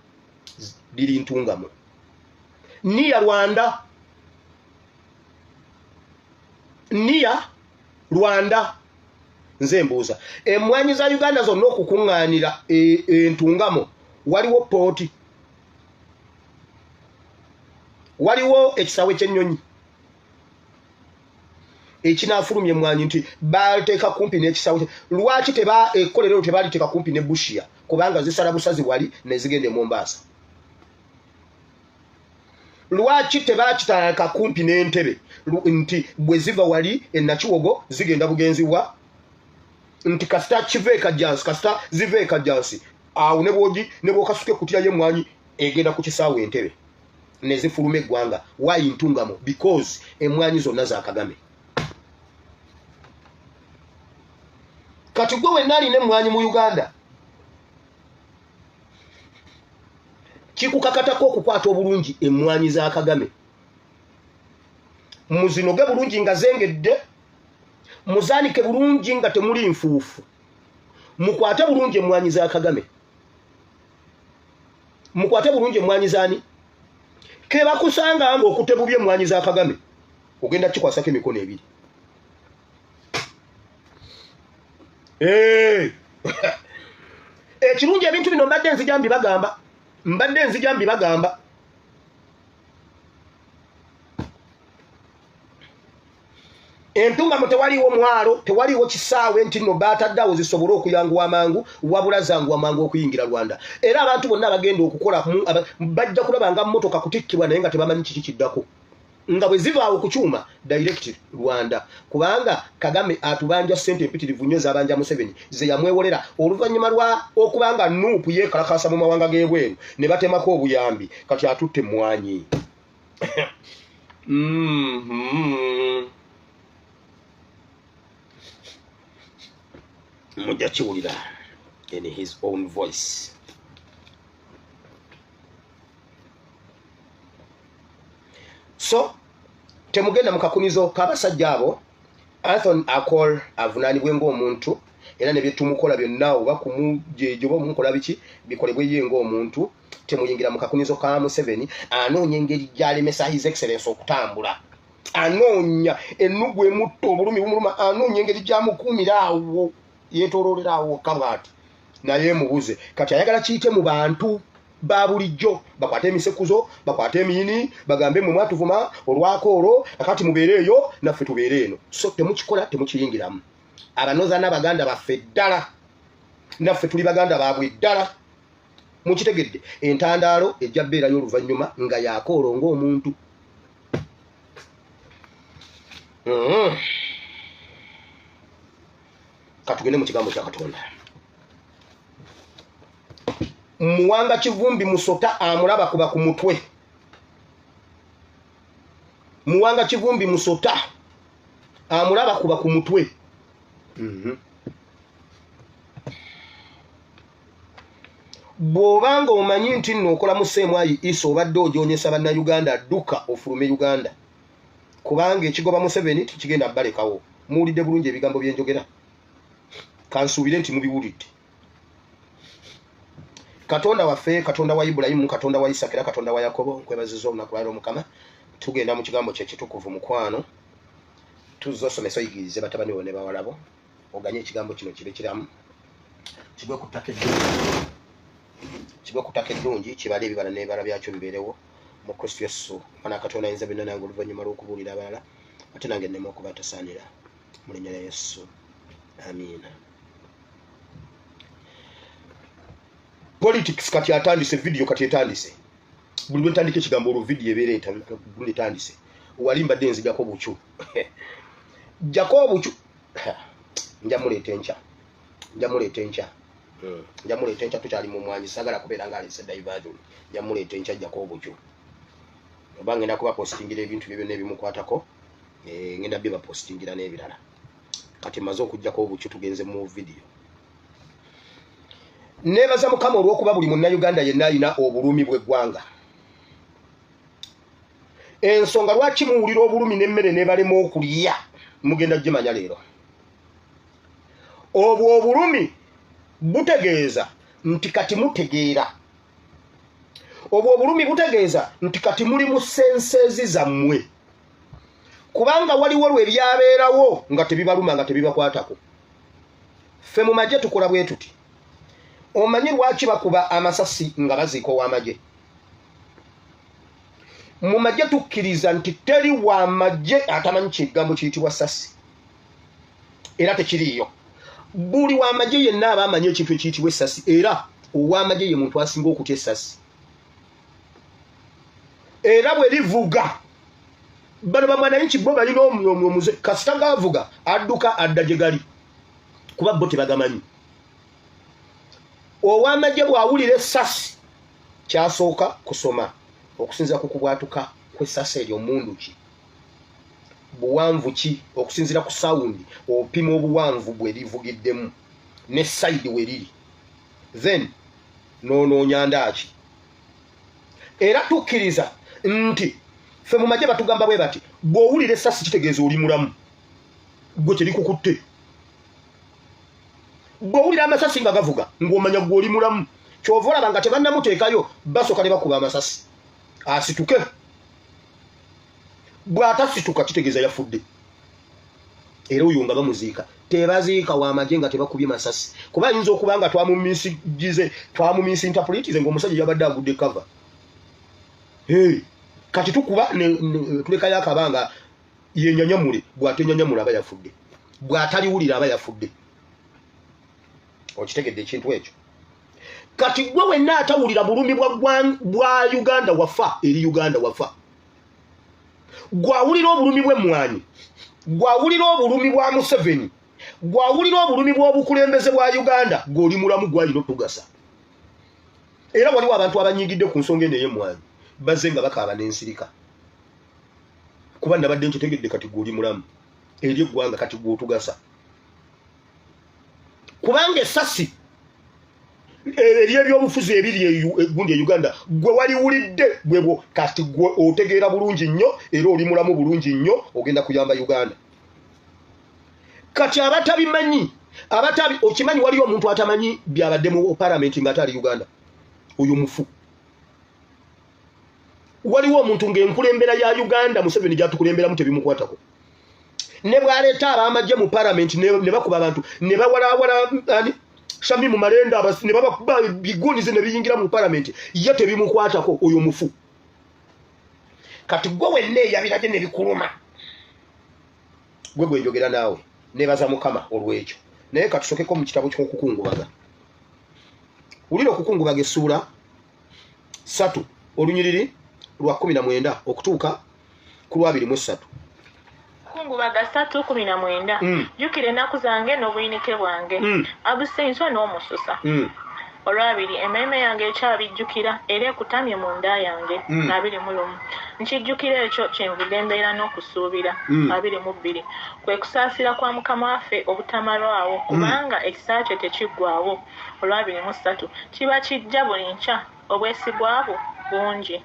liri ntungamu niya Rwanda nze mbuuza emmwanyi za Uganda zonna okukuŋŋaanira entungamo waliwo pooti waliwo ekisawe ky'ennyonyi ekinaafulumya emmwanyi nti baateeka kumpi n'ekisawe lwaki ekkolero tebaliteeka kumpi ne Bushia kubanga zisala busazi wali ne zigenda e Mombasa lwaki tebakitaka kumpi n'entebe nti bwe ziva wali ennakiwogo zigenda bugenzibwa nti kasita kive ekajjansi kasita zive ekajjansi awo ne bwogi ne bwokasuke kutya y'emmwanyi egenda ku kisaawe entebe ne zifuluma eggwanga wayintungamo because emmwanyi zonna za Kagame. Kati gwe wenna alina emmwanyi mu Uganda kikukakatako okukwata obulungi emmwanyi za Kagame. Muzinoge bulungi nga zengedde, muzaanike bulungi nga temuli nfuufu, mukwate bulungi emmwanyi za Kagame. Mukwate bulungi emmwanyi zaani? Ke bakusanga nga okutte bubi emmwanyi za Kagame ogenda kikwasako emikono ebiri. Ekirungi ebintu bino mbadde nzija mbibagamba. Entungamo tewaliwo mwalo, tewaliwo kisaawe nti no bataddawo zisobole okuyanguwa amangu wabula zanguwa amangu okuyingira Rwanda. Era abantu bonna bagenda okukola bajja kulaba nga mmotoka kutikkibwa naye nga tebamanyi kiki kiddako. Nga bwe zivaawo ku kyuma direct Rwanda kubanga Kagame atubanja ssente empitirivu nnyo z'abanja Museveni ze yamwewolera oluvannyuma lwa okubanga Nuupu yeekalakaasa mu mawanga g'ebweru ne batemako obuyambi kati atutte emmwanyi. Mujja kiwulira in his own voice. So temugenda mukakunizo kabasajja abo Anthony Akol avunaanibwe ng'omuntu era ne byetumukola byonna oba kumujejo oba mukola biki bikolebwe ye ng'omuntu. Temuyingira mukakunizo ka Museveni anoonya engeri gy'alemesa his excellence okutambula, anoonya ennugu emutto obulumi bumuluma, anoonya engeri gy'amukuumira awo yeetooloolera awo kabwati naye mubuze kati ayagala kiyite mu bantu ba bulijjo bakwate emisekuzo bakwate emiyini bagambe mwe mwatuvuma olwakoolo akati mubeereeyo naffe tubeere eno. So temukikola temukiyingiramu. Abanoza n'Abaganda baffe ddala, naffe tuli Baganda baabwe ddala. Mukitegedde entandaalo ejja bbeerayo oluvannyuma nga yakoolo ng'omuntu. Katugende mu kigambo kya Katonda. Muwanga Kivumbi Musota amulaba kuba ku mutwe. Muwanga Kivumbi Musota amulaba kuba ku mutwe. Bw'obanga omanyi nti nno okola mu Ssemwayi Iso obadde ojoonyesa bannayuganda dduka ofulume Uganda kubanga ekigoba Museveni tikigenda balekawo. Muwulidde bulungi ebigambo bye njogera? Kansuubire nti mubiwulidde. Katonda waffe, Katonda wa Ibulayimu, Katonda wa Isaka era Katonda wa Yakobo, nkwebaziza olunaku lwaleero Mukama. Tugenda mu kigambo kye kitukuvu mukwano. Tuzosomesa oyigirize batabani bo ne bawalabo. Oganye ekigambo kino kibe kiramu. Kigwe ku ttaka eddungi. Kigwe ku ttaka eddungi, kibale ebibala n'ebibala byakyo bibeerewo mu Kristo Yesu. Mwana Katonda ayinza byonna nange oluvannyuma lw'okubuulira abalala. Ate nange nneme okuba tasaanira. Mu linnya lya Yesu. Amiina. Politics kati atandise video kati etandise. Buli lwe ntandika ekigambo olwo video ebeera etandise. Walimba denzi Jacob Chu. Jacob Chu. Njamuleeta enkya. Njamuleeta enkya tukyali mu mwanyi sagala kubeera nga alese diversion. Njamuleeta enkya Jacob Chu. Oba ngenda kuba postingira ebintu bye byonna ebimukwatako. Ngenda bye bapostingira n'ebirala. Kati maze okujjako obuchu tugenze mu video. Nebaza Mukama olw'okuba buli munnayuganda yenna alina obulumi bw'eggwanga. Ensonga lwaki muwulira obulumi n'emmere n'ebalema okulya mugenda gimanya leero. Obwo obulumi butegeeza nti kati mutegeera. Obwo obulumi butegeeza nti kati muli mu senseezi zammwe. Kubanga waliwo lwe byabeerawo nga tebibaluma nga tebibakwatako. Ffe mu magye tukola bwe tuti. Omanyi lwaki bakuba amasasi nga baziika ow'amagye? Mu magye tukkiriza nti teri wa magye atamanyi kigambo kiyitibwa sasi. Era tekiriiyo. Buli wa magye yenna aba amanyi ekintu ekiyitibwa essasi era ow'amagye ye muntu asinga okutya essasi. era bwe livuga bano bamwananchi bo balina omuze kasita ngaavuga adduka adda gye gali kuba bo tebagamanyi ow'amagye bw'awulira essasi kyasooka kusoma okusinziira ku kubwatuka kw'essasi eryo mundu ki buwanvu ki okusinziira ku sawundi opima obuwanvu bwe livugiddemu ne sayidi we liri then noonoonya ndaaki era tukkiriza nti ffe mu magye batugamba bwe bati bw'owulira essasi kitegeeza oli mulamu gwe terikukutte bw'owulira amasasi nga gavuga ng'omanya gwe oli mulamu kyova olaba nga tebannamuteekayo basooka ne bakuba amasasi asituke bw'atasituka kitegeeza yafudde era oyo nga bamuziika tebaziika w'amagye nga tebakubye masasi kuba ayinza okuba nga twamumisinterpretize ng'omusajja yabadde agudde kava kati tukuba tulekayo akabanga yenyanyamule bw'atenyanyamule aba yafudde bw'ataliwulira aba yafudde okitegedde ekintu ekyo kati gwe wenna atawulira bulumi bwa Uganda wafa eri Uganda wafa gwawulira obulumi bw'emmwanyi gwawulira obulumi bwa Museveni gwawulira obulumi bw'obukulembeze bwa Uganda gw'oli mulamu gwalina otugasa era waliwo abantu abanyigidde ku nsonga eno ey'emmwanyi bazze nga bakaaba n'ensirika kuba nabadde nkitegedde kati gw'oli mulamu eri eggwanga kati gw'otugasa kubanga essasi eri ebyobufuzi ebiri egundi e Uganda gwe waliwulidde gwebwo kati gwe otegeera bulungi nnyo era oli mulamu bulungi nnyo ogenda kuyamba Uganda kati abatabimanyi okimanyi waliyo omuntu atamanyi byabadde mu palamenti nga atali Uganda oyo mufu waliwo omuntu ng'enkulembera ya Uganda Museveni gyatukulemberamu tebimukwatako ne bwaleeta abamagye mu palamenti ne bakuba abantu ne bawalawala Shami mu malenda ne babakuba bigunize ne biyingira mu palamenti ye tebimukwatako oyo mufu kati gwe wenne yabirage ne bikuluma gwe gwenjogera naawe nebaza mukama olw'ekyo naye katusokeko mu kitabo ky'okukungubaga ulira okukungubaga essuula 3 olunyiriri lwa 19 okutuuka ku lwa 23 kungubaga 3:19 jukira ennaku zange n'obuyinike bwange abusenswa n'omususa olwabiri emmeeme yange ekyabijjukira era ekutamye mu nda yange 21 nkijjukira ekyo kyenvudde embeera n'okusuubira 22 kwe kusaasira kwa mukama waffe obutamalwawo kubanga ekisa kye tekiggwaawo olwabiri-3 kiba kijja buli nkya obwesigwa bwo bungi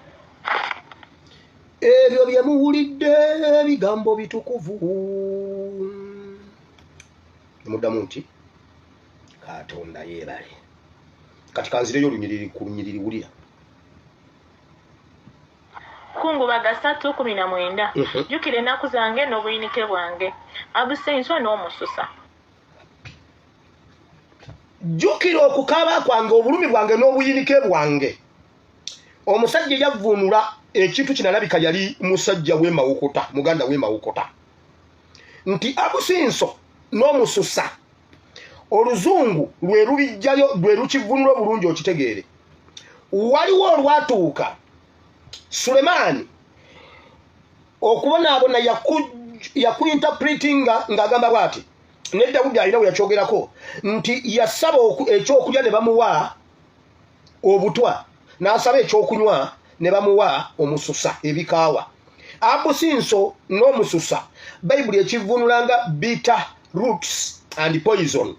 ebyo bye muwulidde ebigambo bitukuvu muddamu nti Katonda yeebale kati kanzireyo olunyiriri ku lunyiriri wulira kungubaga 3:19 jukira ennaku zange n'obuyinike bwange abusenswa n'omususa jukira okukaaba kwange obulumi bwange n'obuyinike bwange omusajja yavvuunula ekintu kinalabika yali musajja w'emawokota muganda w'emawokota nti abusinso n'omususa oluzungu lwe lubijjayo lwe lukivunula obulungi okitegeere waliwo olwatuuka Sulemaani okubonaabona yakuinterpretinga ng'agamba bw'ati ne Dawudi alina we yakyogerako nti yasaba ekyokulya ne bamuwa obutwa n'asaba ekyokunywa ne bamuwa omususa ebikaawa abusinso n'omususa bayibuli ekivunulanga bitter roots and poison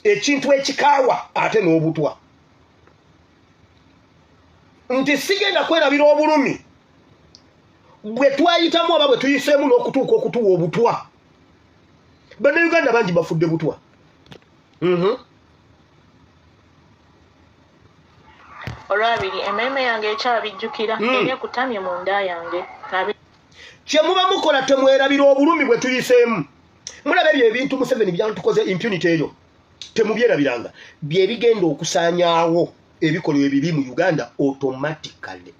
ekintu ekikaawa ate n'obutwa nti sigenda kwerabira obulumi bwe twayitamu oba bwe tuyiseemu n'okutuuka okutuwa obutwa bannayuganda bangi bafudde butwa olwabiri emmeeme yange ekyabijjukira era ekutamye mu nda yange kye muba mukola temwerabira obulumi bwe tuyiseemu mulaba ebyo ebintu Museveni byantukoze impunity eyo temubyerabiranga bye bigenda okusaanyaawo ebikolwa ebibi mu Uganda automatically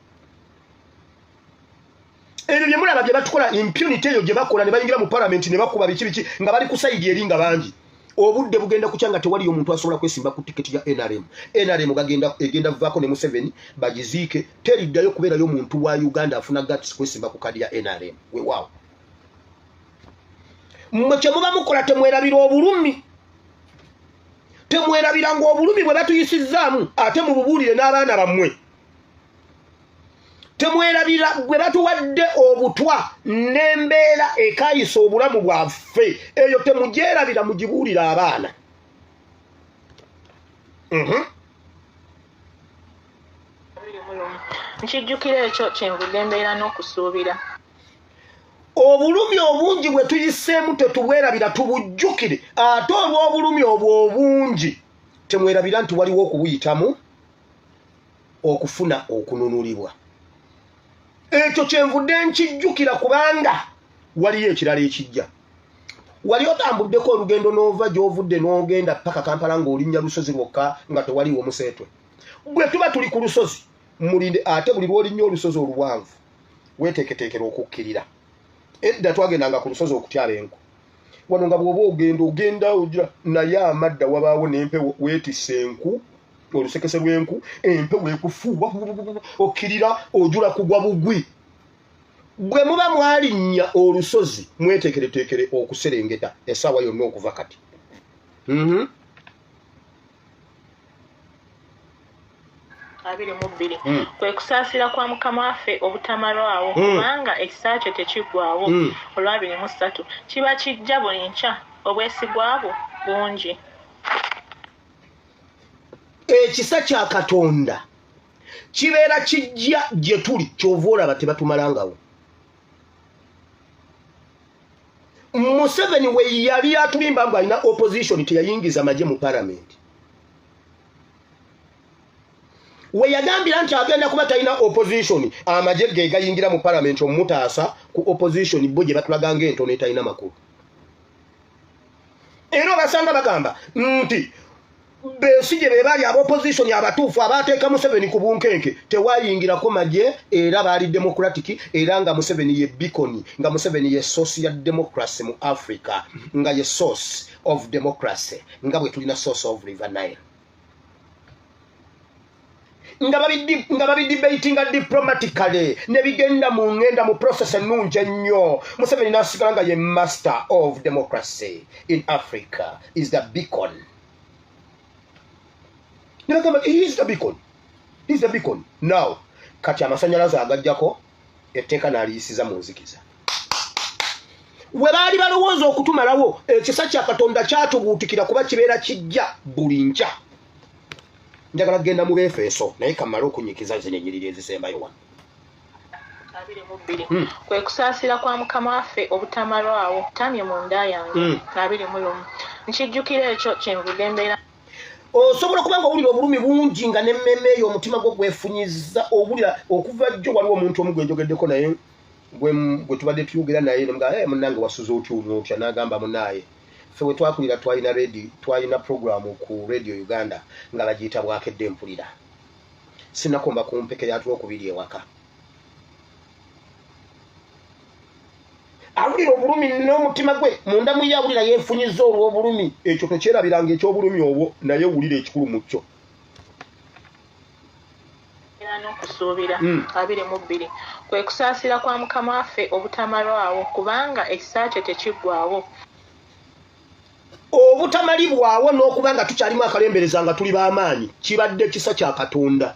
ebyo bye mulaba bye batukola impunity eyo gye bakola ne bayingira mu palamenti ne bakuba biki nga bali ku sayidi eri nga bangi obudde bugenda kukyanga tewali omuntu asobola kwesimba ku tiketi ya NRM egenda vako ne Museveni bagiziike teriddayo kubeerayo omuntu wa Uganda afuna guts kwesimba ku kadi ya NRM weewaawo mmwe kye muba mukola temwerabira obulumi temwerabiranga obulumi bwe batuyisizzaamu ate mububuulire n'abaana bammwe temwerabira bwe batuwadde obutwa n'embeera ekayisa obulamu bwaffe eyo temugyerabira mugibuulira abaana nkijjukira ekyo kyenvudde embeera n'okusuubira obulumi obungi bwe tuyiseemu tetubwerabira tubujjukire ate olw'obulumi obwo obungi temwerabira nti waliwo okubuyitamu okufuna okununulibwa ekyo kyenvudde nkijjukira kubanga waliyo ekirala ekijja wali otambuddeko olugendo n'ova gy'ovudde n'ogenda paka Kampala ng'olinnya lusozi lwokka nga tewaliwo museetwe bwe tuba tuli ku lusozi mulinde ate buli lw'olinnya olusozi oluwanvu weeteeketeekera okukkirira edda twagendanga ku lusozi okutyaba enku wano nga bw'oba ogenda ojja naye amadda wabaawo n'empewo weetisse enku olusekese lw'enku empewo ekufuuwa okkirira ojula kugwa bugwi bwe muba mwalinnya olusozi mweteekereteekere okuserengeta essaawa yonna okuva kati kwe kusaasira kwa Mukama waffe obutamalwawo kubanga ekisa kye tekiggwaawo olw'23 kiba kijja buli nkya obwesigwa bwo bungi ekisa kya Katonda kibeera kijja gye tuli kyova olaba tebatumalangawo Museveni we yali atulimba ngo alina opposition teyayingiza amagye mu parliament we yagambira nti agenda kuba talina opposition amagye ge gayingira mu parliament omutaasa ku opposition bo gye batulaga ng'entono etalina makulu era basanga bagamba nti Besigye be bali ab'opposition abatuufu abateeka Museveni ku bunkenke tewayingirako magye era baali democratic era nga Museveni ye beacon nga Museveni ye source ya democracy mu Africa nga ye source of democracy nga bwe tulina source of River Nile nga babidebatinga diplomatically ne bigenda mu ngenda mu process ennungi ennyo Museveni n'asigala nga ye master of democracy in Africa is the beacon. He is the beacon. He's the beacon. Now, kati amasanyalaze agajjako etteeka n'aliyisiza mu nzikiza. We baali balowooza okutumalawo ekisa kya Katonda kyatubuutikira kuba kibeera kijja buli nkya. Njagala kugenda mu Befeso naye kamala okunyikiza zino ennyiriri ezisembayo wano. Kwe kusaasira kwa Mukama waffe obutamalwawo tamye mu nda yange 21 nkijjukira ekyo kyenvudde embeera osobola kubanga owulira obulumi bungi nga n'emmeme eyo omutima gwo gwefunyiza owulira okuva jjo waliwo omuntu omu gwenjogeddeko naye gwe tubadde tuyogera naye nemugaa munnange wasuza otya n'agamba munaaye ffe we twakulira twalina programu ku radio Uganda nga bagiyita bwakedde mpulira sinakomba kumpekera atula okubiri ewaka awulira obulumi n'omutima gwe munda mu ye awulira yeefunyiza olw'obulumi ekyo tokyerabiranga eky'obulumi obwo naye owulira ekikulu mu kyo n'okusuubira 22 kwe kusaasira kwa Mukama waffe obutamalwawo kubanga ekisa kye tekiggwaawo obutamalibwawo n'okuba nga tukyalimu akalembereza nga tuli b'amaanyi kibadde kisa kya Katonda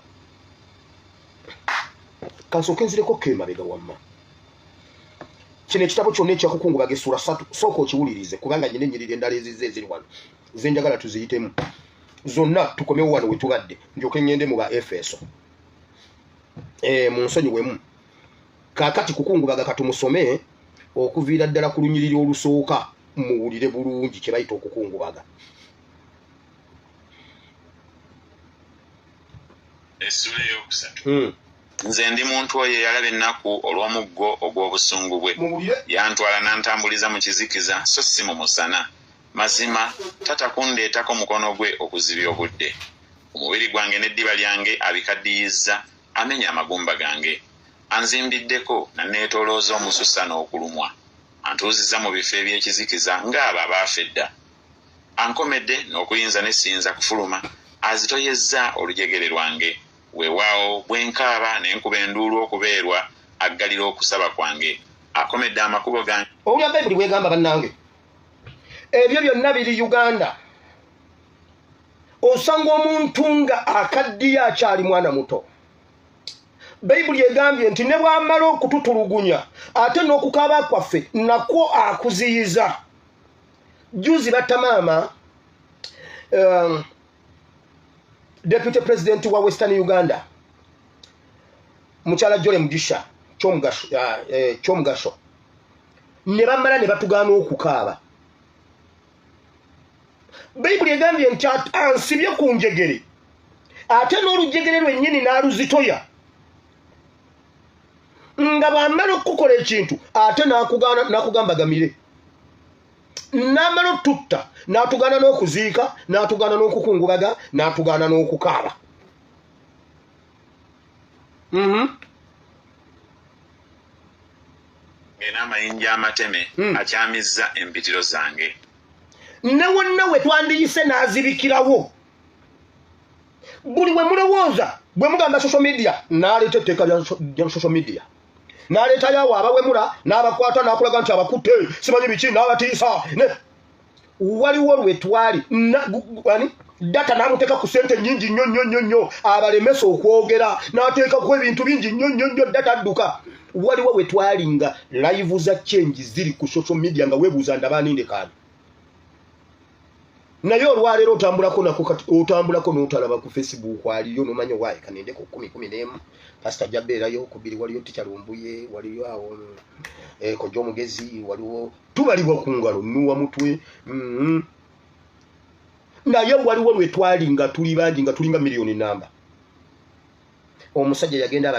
kansooka enzireko keemabega wamma kino ekitabo kyonna ekyakukungubaga essula 3 sooka okiwulirize kubanga nyina ennyiriri endala ezize eziri wano zenjagala tuziyitemu zonna tukomewo wano we tubadde ndyoke ngende mu ba Efeso mu nsonyiwemu kaakati kukungubaga katumusome okuviira ddala ku lunyiriri olusooka muwulire bulungi kye bayita okukungubaga essula ey'okusatu nze ndi muntu oyo eyalaba ennaku olw'omuggo ogw'obusungu bwe yantwala n'antambuliza mu kizikiza so si mu musana mazima tatakundeetako mukono gwe okuzibya obudde omubiri gwange n'eddiba lyange abikaddiyizza amenya amagumba gange anzimbiddeko nanneetoolooza omususa n'okulumwa antuuziza mu bifo eby'ekizikiza ng'abo abaafa edda ankomedde n'okuyinza nesinza kufuluma azitoyezza olujegere lwange weewaawo bwenkaaba nenkuba enduulu okubeerwa aggalira okusaba kwange akomedde amakubo gange. Owulira Bayibuli bwegamba bannange ebyo byonna biri Uganda. Osanga omuntu nga akaddiya akyali mwana muto. Bayibuli egambye nti ne bw'amala okututulugunya ate n'okukaaba kwaffe nakwo akuziyiza. Juzi batta maama Deputy President wa Western Uganda Mukyala Jole Mugisha Kyomugasho ne bamala ne batugaana okukaaba. Bayibuli egambye nti ansibye ku njegere ate n'olujegere lwennyini n'aluzitoya nga bw'amala okukola ekintu ate n'akugamba gamire n'amala otutta n'atugaana n'okuziika n'atugaana n'okukungubaga n'atugaana n'okukaaba. N'amayinja amateme akyamizza empitiro zange. Ne wonna we twandiyise n'azibikirawo. Buli we mulowooza bwe mugamba social media n'aleeta etteeka lya social media. N'aleeta yawo abawemula n'abakwata n'akulaga nti abakutte simanyi biki n'abatiisa. Waliwo lwe twali data n'amuteeka ku ssente nnyingi nnyo abalemesa okwogera n'ateekako ebintu bingi nnyo data adduka. Waliwo we twali nga live za change ziri ku social media nga weebuuza ndabaaninde kaani. Naye olwaleero otambulako n'otalaba ku Facebook aliyo n'omanya waayi kanende ku 10 Pastor Jabeerayo kubiri waliyo Ticha Lumbuye waliyo awo Kojo Mugezi waliwo tubalibwa ku ngalo nuwa mutwe. Naye waliwo lwe twali nga tuli bangi nga tulinga miliyoni namba. Omusajja yagenda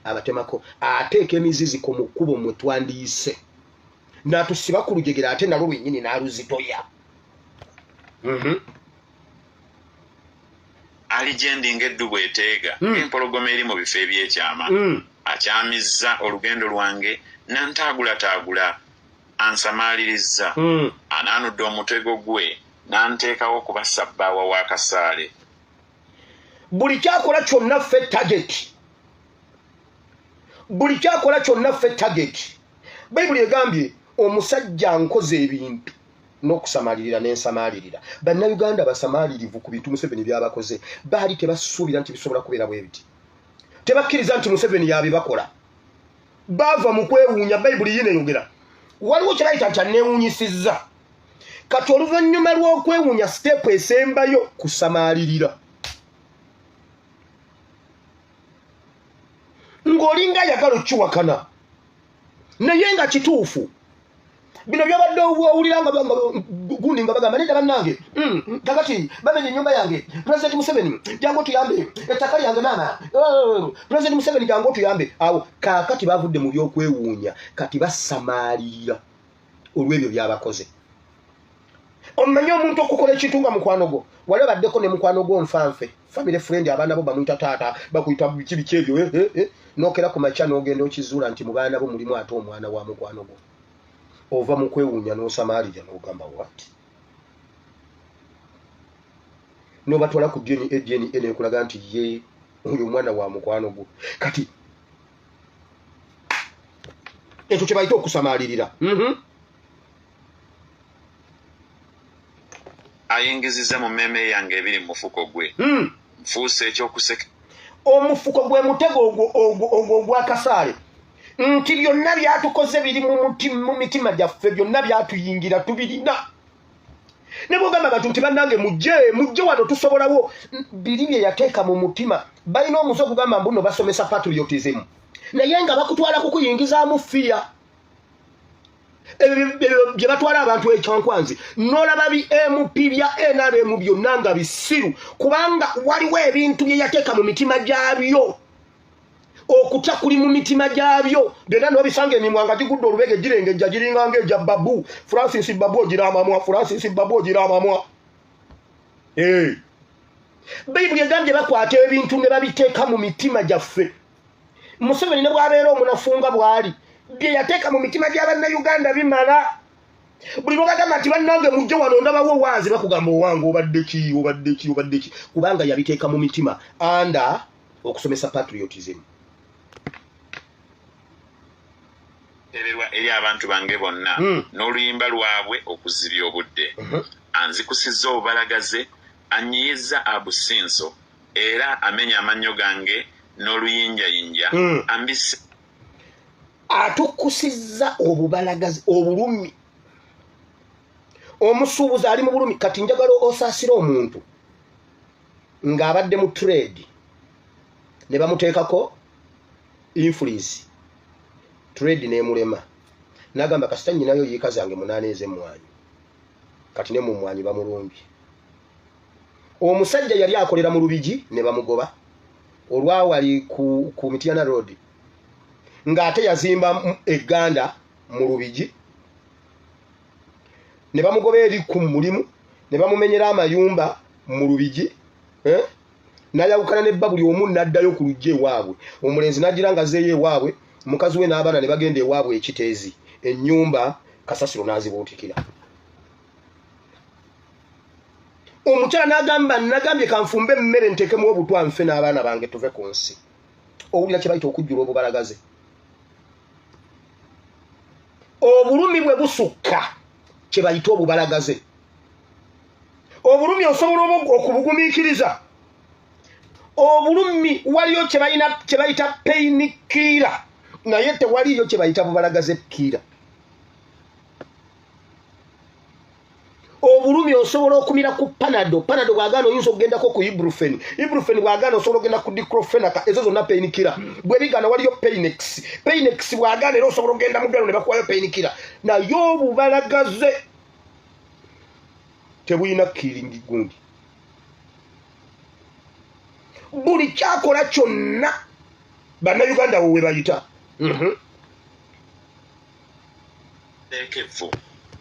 abatemako ateeka emizizi ku mukubo mwe twandiyise n'atusiba ku lujegera ate nalwo lwennyini n'aluzitoya. Alijendinga eddu bweteega empologoma eri mu bifo ebyekyama akyamizza olugendo lwange n'antaagulataagula ansamaaliriza anaanudde omutego gwe n'anteekawo okuba sabbaawa wa kasaale. Buli kyakola kyonna ffe target. Bayibuli egambye omusajja nkoze ebintu n'okusamaalirira n'ensamaalirira. Bannayuganda basamaalirivu ku bintu Museveni by'abakoze baali tebasuubira nti bisobola kubeera bwe biti. Tebakkiriza nti Museveni yabibakola. Bava mu kwewuunya. Bayibuli yineyogera waliwo kyebayita nti aneewuunyisizza. Kati oluvannyuma lw'okwewuunya siteepu esembayo kusamaalirira. Ng'olinga ayagala okkiwakana naye nga kituufu. Bino byabadde owulira nga gundi nga bagamba nedda bannange kakati bamenye ennyumba yange President Museveni jangu otuyambe ettaka lyange maama President Museveni jangu otuyambe. Awo kakati bavudde mu by'okwewuunya kati basamaalirira olw'ebyo by'abakoze. Omanyi omuntu okukola ekintu nga mukwano gwo wali baddeko ne mukwano gwo nfanfe family friend abaana bo bamuyita taata bakuyita biki ebyo n'okera ku makya n'ogenda okizuula nti mu baana bo mulimu ate omwana wa mukwano gwo. Ova mu kwewuunya n'osamaalirira n'ogamba what? N'obatwala ku DNA ekulaga nti ye oyo omwana wa mukwano gwo. Kati ekyo kye bayita okusamaalirira. Ayingizizza mu mmeeme yange ebiri mu mufuko gwe. Nfuuse ekyokuseka. Omufuko gwe mutego ogwo gw'akasaale. Nti byonna byatukoze biri mu mitima gyaffe byonna byatuyingira tubirina. Ne bw'ogamba abantu nti bannange mujje wano tusobolawo biri bye yateeka mu mutima. Balina omuze okugamba mbuno basomesa patriotism naye nga bakutwala kukuyingizaamu fiya. Bye batwala abantu ekyankwanzi n'olaba bi MP bya NRM byonna nga bisiru kubanga waliwo ebintu bye yateeka mu mitima gyabyo. Okutya kuli mu mitima gyabyo byonna n'obisanga emimwa nga gigudde olubege girengejja giringa ng'ejja Babu Francis Babu ogira amamwa. Bayibuli egambye bakwata ebintu ne babiteeka mu mitima gyaffe. Museveni ne bw'abeera omunafu nga bw'ali bye yateeka mu mitima gy'Abannayuganda bimala. buli lwagamba nti bannange mujje wano ndabawo waazi bakugamba owange obadde ki kubanga yabiteeka mu mitima anda okusomesa patriotism eri abantu bange bonna n'oluyimba lwabwe okuzibya obudde anzikusizza obubalagaze anyiyiza abusinso era amenya amannyo gange n'oluyinjayinja ambise atukusizza obubalagaze obulumi omusuubuzi ali mu bulumi kati njagala osaasira omuntu ng'abadde mu trade ne bamuteekako influence trade n'emulema n'agamba kasita nnyinayo yiika zange 8 ez'emmwanyi kati ne mu mmwanyi bamulumbye omusajja yali akolera mu Lubigi ne bamugoba olwawali ku Mityana Road ng'ate yazimba egganda mu Lubigi ne bamugoba eri ku mulimu ne bamumenyera amayumba mu Lubigi n'ayawukana ne buli omu n'addayo ku lujja ewaabwe omulenzi n'agira nga zeeyo ewaabwe mukazi we n'abaana ne bagenda ewaabwe ekiteezi ennyumba kasasiro n'azibuutikira omukyala n'agamba nagambye kanfumbe emmere nteekemu obutwa nfe n'abaana bange tuve ku nsi owulira kye bayita okujjula obubalagaze obulumi bwe busukka kye bayita obubalagaze obulumi osobola okubugumiikiriza obulumi waliyo kye bayita painikira naye tewaliyo kye bayita bubalagaze kkira obulumi osobola okumira ku panado bwagaana oyinza okugendako ku ibuprofen bwagaana osobola okugenda ku diclofenac ezo zonna painikira bwe bigaana waliyo painex bwagaana era osobola okugenda mugalo ne bakuwayo painikira naye obubalagaze tebulina kiringi gundi buli kyakola kyonna bannayuganda we bayita ekevu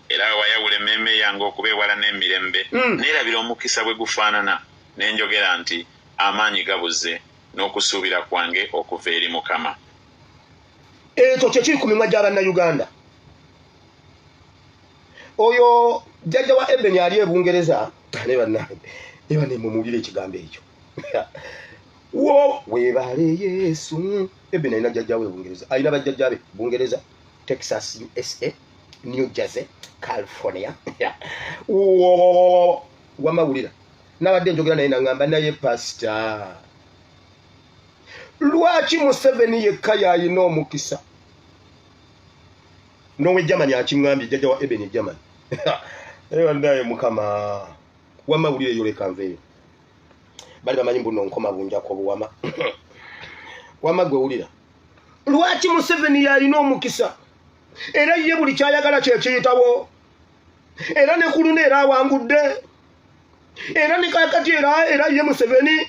era wayawula emmeeme yange okubeewala n'emirembe neerabira omukisa bwe gufaanana n'enjogera nti amaanyi gabuze n'okusuubira kwange okuva eri Mukama. Ekyo kye kiri ku mimwa gy'abannayuganda. Oyo jjajja wa Ebeni ali e Bungereza ne bannange mumuwulire ekigambo ekyo wo weebale Yesu. Ebeni alina jjajja we e Bungereza, alina bajjajja be Bungereza, Texas, USA, New Jersey, California. Wamawulira nabadde njogera naye nangamba naye pasita lwaki Museveni yekka yalina omukisa nowe Germany akingambye jjajja wa Ebeni Germany. Ewa ndaye Mukama wamawulire yoleka nveyo bali bamanyi mbuno nkoma bunjako buwama wamagwe wulira lwaki Museveni yalina omukisa era ye buli kyayagala kye kiyitawo era ne kuluna era awangudde era ne kakati era ye Museveni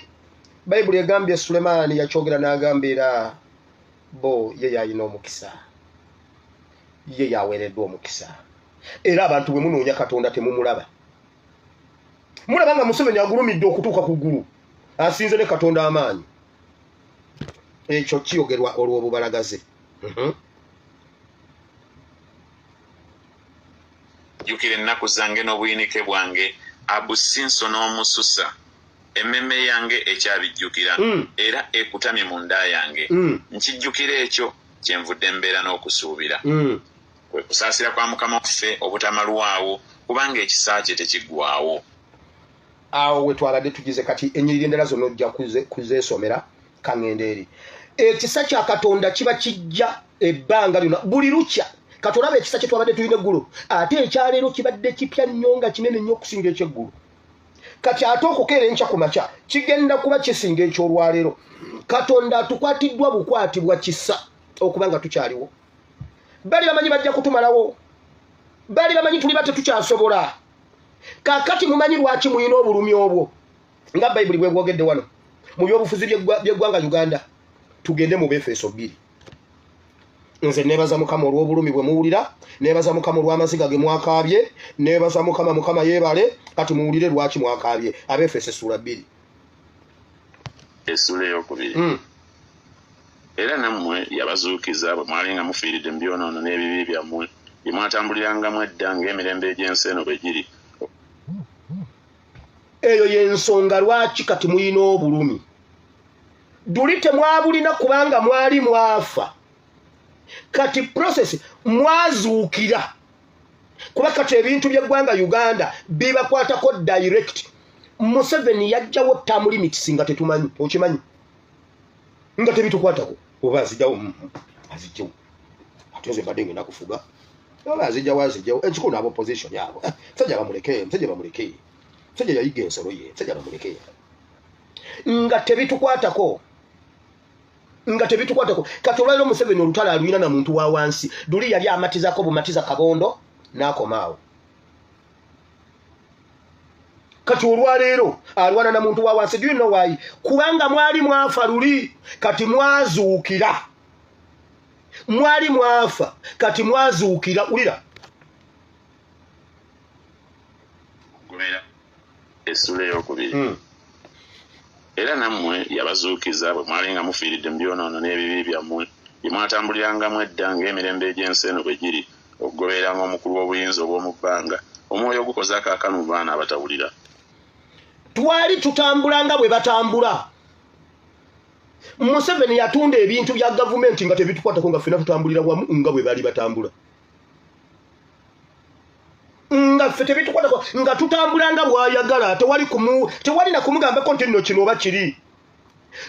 Bayibuli egambye Sulemani yakyogera n'agambira bo ye yalina omukisa ye yaweereddwa omukisa era abantu bwe munoonya Katonda temumulaba mulaba nga Museveni agulumidde okutuuka ku ggulu asinze ne Katonda amaanyi ekyo kiyogerwa olw'obubalagaze. Jjukira ennaku zange n'obuyinike bwange abusinso n'omususa emmeme yange ekyabijjukira era ekutamye mu nda yange nkijjukira ekyo kyenvudde mbeera n'okusuubira kwe kusaasira kwa Mukama waffe obutamalwawo kubanga ekisa kye tekiggwaawo. Awo we twabadde tugize kati ennyiriri endala zonna ojja kuzeesomera kaŋŋende eri. Ekisa kya Katonda kiba kijja ebbanga lyonna buli lukya kati olaba ekisa kye twabadde tulina eggulu ate ekyaleero kibadde kipya nnyo nga kinene nnyo okusinga eky'eggulu kati ate okukeera enkya ku makya kigenda kuba kisinga eky'olwaleero. Katonda atukwatiddwa bukwati bwa kisa okuba nga tukyaliwo. Bali bamanyi bajja kutumalawo, bali bamanyi tuli bate tukyasobola. Kakati mumanyi lwaki muyina obulumi obwo nga Bayibuli bwe bwogedde wano mu byobufuzi by'eggwanga Uganda. Tugende mu Befeso 2. Nze nebaza Mukama olw'obulumi bwe muwulira, nebaza Mukama olw'amaziga ge mwakaabye, nebaza Mukama yeebale kati muwulire lwaki mwakaabye. Abefeso sura 2. Essula ey'okubiri. Era nammwe yabazuukiza bwe mwali nga mufiiridde mu byonoono n'ebibi byammwe gye mwatambulirangamu edda ng'emirembe egy'ensi eno bwe giri. Eyo y'ensonga lwaki kati muyina obulumi. Duli temwabulina kubanga mwali mwafa. Kati process mwazuukira. Kuba kati ebintu by'eggwanga Uganda bibakwatako direct. Museveni yajjawo term limits nga tetumanyi. Okimanyi? Nga tebitukwatako. Oba azijjawo. Azijjawo. Atuze mbadde ngenda kufuga. Oba azijjawo. Ekikulu abo opposition yabo. Sajja bamuleke. Sajja yayiga ensolo ye. Sajja bamuleke. Nga tebitukwatako. Kati olwaliro Museveni olutalo alwina na muntu wa wansi. Duli yali amatizako bumatiza kabondo n'akomaawo. Kati olwaleero alwana na muntu wa wansi. Do you know why? Kubanga mwali mwafa luli kati mwazuukira. Mwali mwafa kati mwazuukira. Ulira. Gumera essula ey'okubiri. Era nammwe yabazuukiza bwe mwali nga mufiiridde mu byonoono n'ebibi byammwe bye mwatambulirangamu edda ng'emirembe egy'ensi eno bwe giri okugobereranga omukulu w'obuyinza obw'omu bbanga omwoyo ogukoze akaakano mu baana abatawulira. Twali tutambulanga bwe batambula. Museveni yatunda ebintu bya gavumenti nga tebitukwatako nga ffena tutambulira wamu nga bwe bali batambula. Nga ffe tebitukwatako nga tutambulanga bw'ayagala tewali na kumugamba ko nti nno kino oba kiri.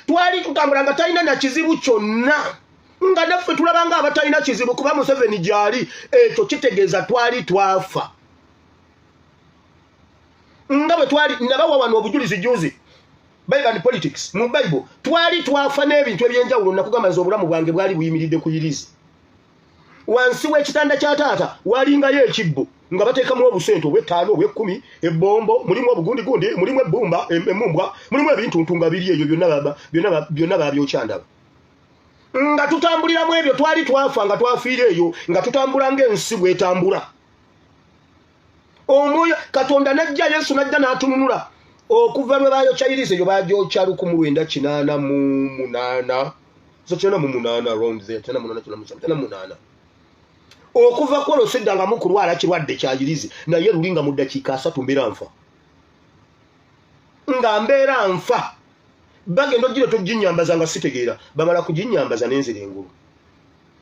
Twali tutambulanga talina na kizibu kyonna. Nga naffe tulabanga abatalina kizibu kuba Museveni gyali ekyo kitegeeza twali twafa. Nga bwe twali nabawa wano obujulizi juzi Bible and politics mu Bible twali twafa n'ebintu ebyenjawulo nakugamba nti obulamu bwange bwali buyimiridde ku yirizi. Wansi w'ekitanda kya taata walingayo ekibbo nga bateekamu obusente obw'ettaano obw'ekkumi ebbombo mulimu obugundi mulimu ebbumba emumbwa mulimu ebintuntu nga biri eyo byonna babyokyandaba. Nga tutambuliramu ebyo twali twafa nga twafiira eyo nga tutambula ng'ensi bw'etambula. Omwoyo Katonda najja Yesu najja n'atununula okuva lwe baayokya yirizi eyo bagyokya 1988 so 98 around there 98 okuva kwolo sedda nga mukulwala kirwadde kya yirizi naye lulinga mu ddakiika 3 mbeera nfa. Nga mbeera nfa bagenda ogire toginyambaza nga sitegeera bamala kuginyambaza n'enzira engulu.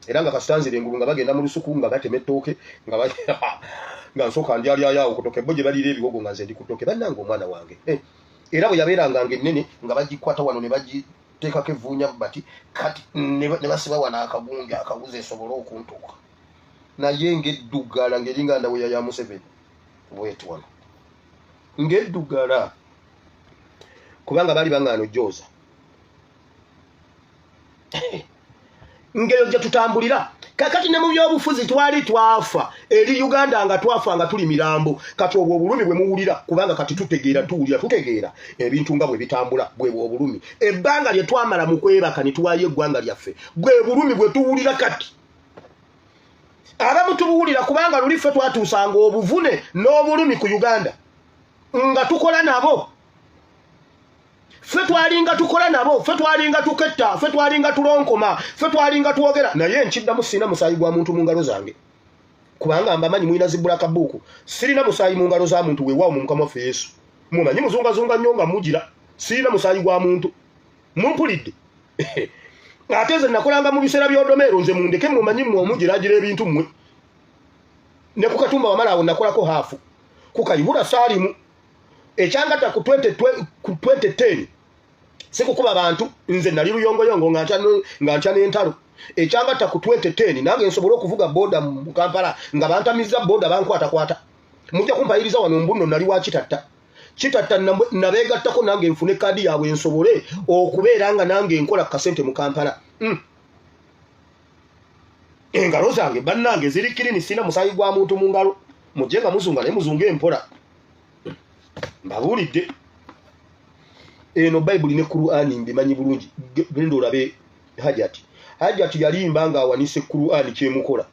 Era nga kasitanzira engulu nga bagenda mu lusuku nga batema ettooke nga nsooka ndyalyayawo kutoke bo gye baliira ebigogo nga nze ndi kutoke bannanga omwana wange. Era bwe yabeeranga ng'ennene nga bagikwata wano ne bagiteekako evvuunya bati kati ne basiba wano akagunge akabuze esobole okuntuuka. Naye ng'eddugala ng'eringa ndaweya ya Museveni bwetu wano ng'eddugala kubanga bali bangaano jooza ng'eyo gye tutambulira. Kakati ne mu byobufuzi twali twafa eri Uganda nga twafa nga tuli mirambo. Kati obwo obulumi bwe muwulira kubanga kati tutegeera ebintu nga bwe bitambula bwe obulumi. Ebbanga lye twamala mu kwebaka ne tuwaayo eggwanga lyaffe bwe bulumi bwe tuwulira kati. Abamu tubuwulira kubanga luli ffe twatuusanga obuvune n'obulumi ku Uganda nga tukola nabo. Ffe twalinga tukola nabo, ffe twalinga tuketta, ffe twalinga tulonkoma, ffe twalinga twogera. Naye nkiddamu sina musaayi gwa muntu mu ngalo zange. Kubanga mbamanyi mwina zibulaka buuku. Sirina musaayi mu ngalo za muntu weewaawo mu Mukama waffe Yesu. Mumanyi muzungazunga nnyo nga mugira. Sirina musaayi gwa muntu. Mumpulidde. Ate nze nakolanga mu biseera by'odomeero nze mundeke mumanyi mmwe omugiraagira ebintu mmwe. Ne ku Katumba wamala awo nakolako haafu. Ku Kayihura saalimu. Ekyangata ku 2010 sikukuba abantu nze nali luyongoyongo nga ntya n'entalo. Ekyangata ku 2010 nange nsobola okuvuga boda mu Kampala nga bantamizza boda bankwatakwata. Mujja kumpayiriza wano mbunno nali wa kitatta nabeegattako nange nfune kadi yaabwe nsobole okubeera nga nange nkola kasente mu Kampala. Engalo zange bannange ziri kirini sina musaayi gwa muntu mu ngalo. Mujje nga muzunga naye muzunge empola. Mbabuulidde eno Bayibuli ne Qur'ani mbimanyi bulungi. Genda olabe Hajati yalimba nga awanise Qur'ani kyemukola.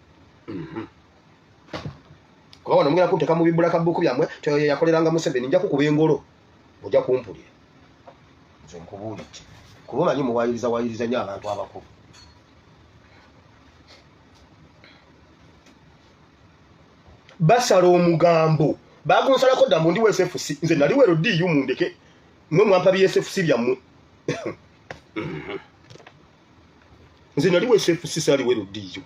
Kwa wana mugenda kunteka mu bibulaka buku byamwe toyo yakoleranga Museveni nja kukuba engolo ojja kumpulira. Nze nkubuulidde kuba omanyi muwayiriza nnyo abantu abakulu. basala omugambo bagunsalako dda mundi SFC nze nali wero DU mundeke mwe mwampa BSFC byammwe nze nali we SFC sali wero DU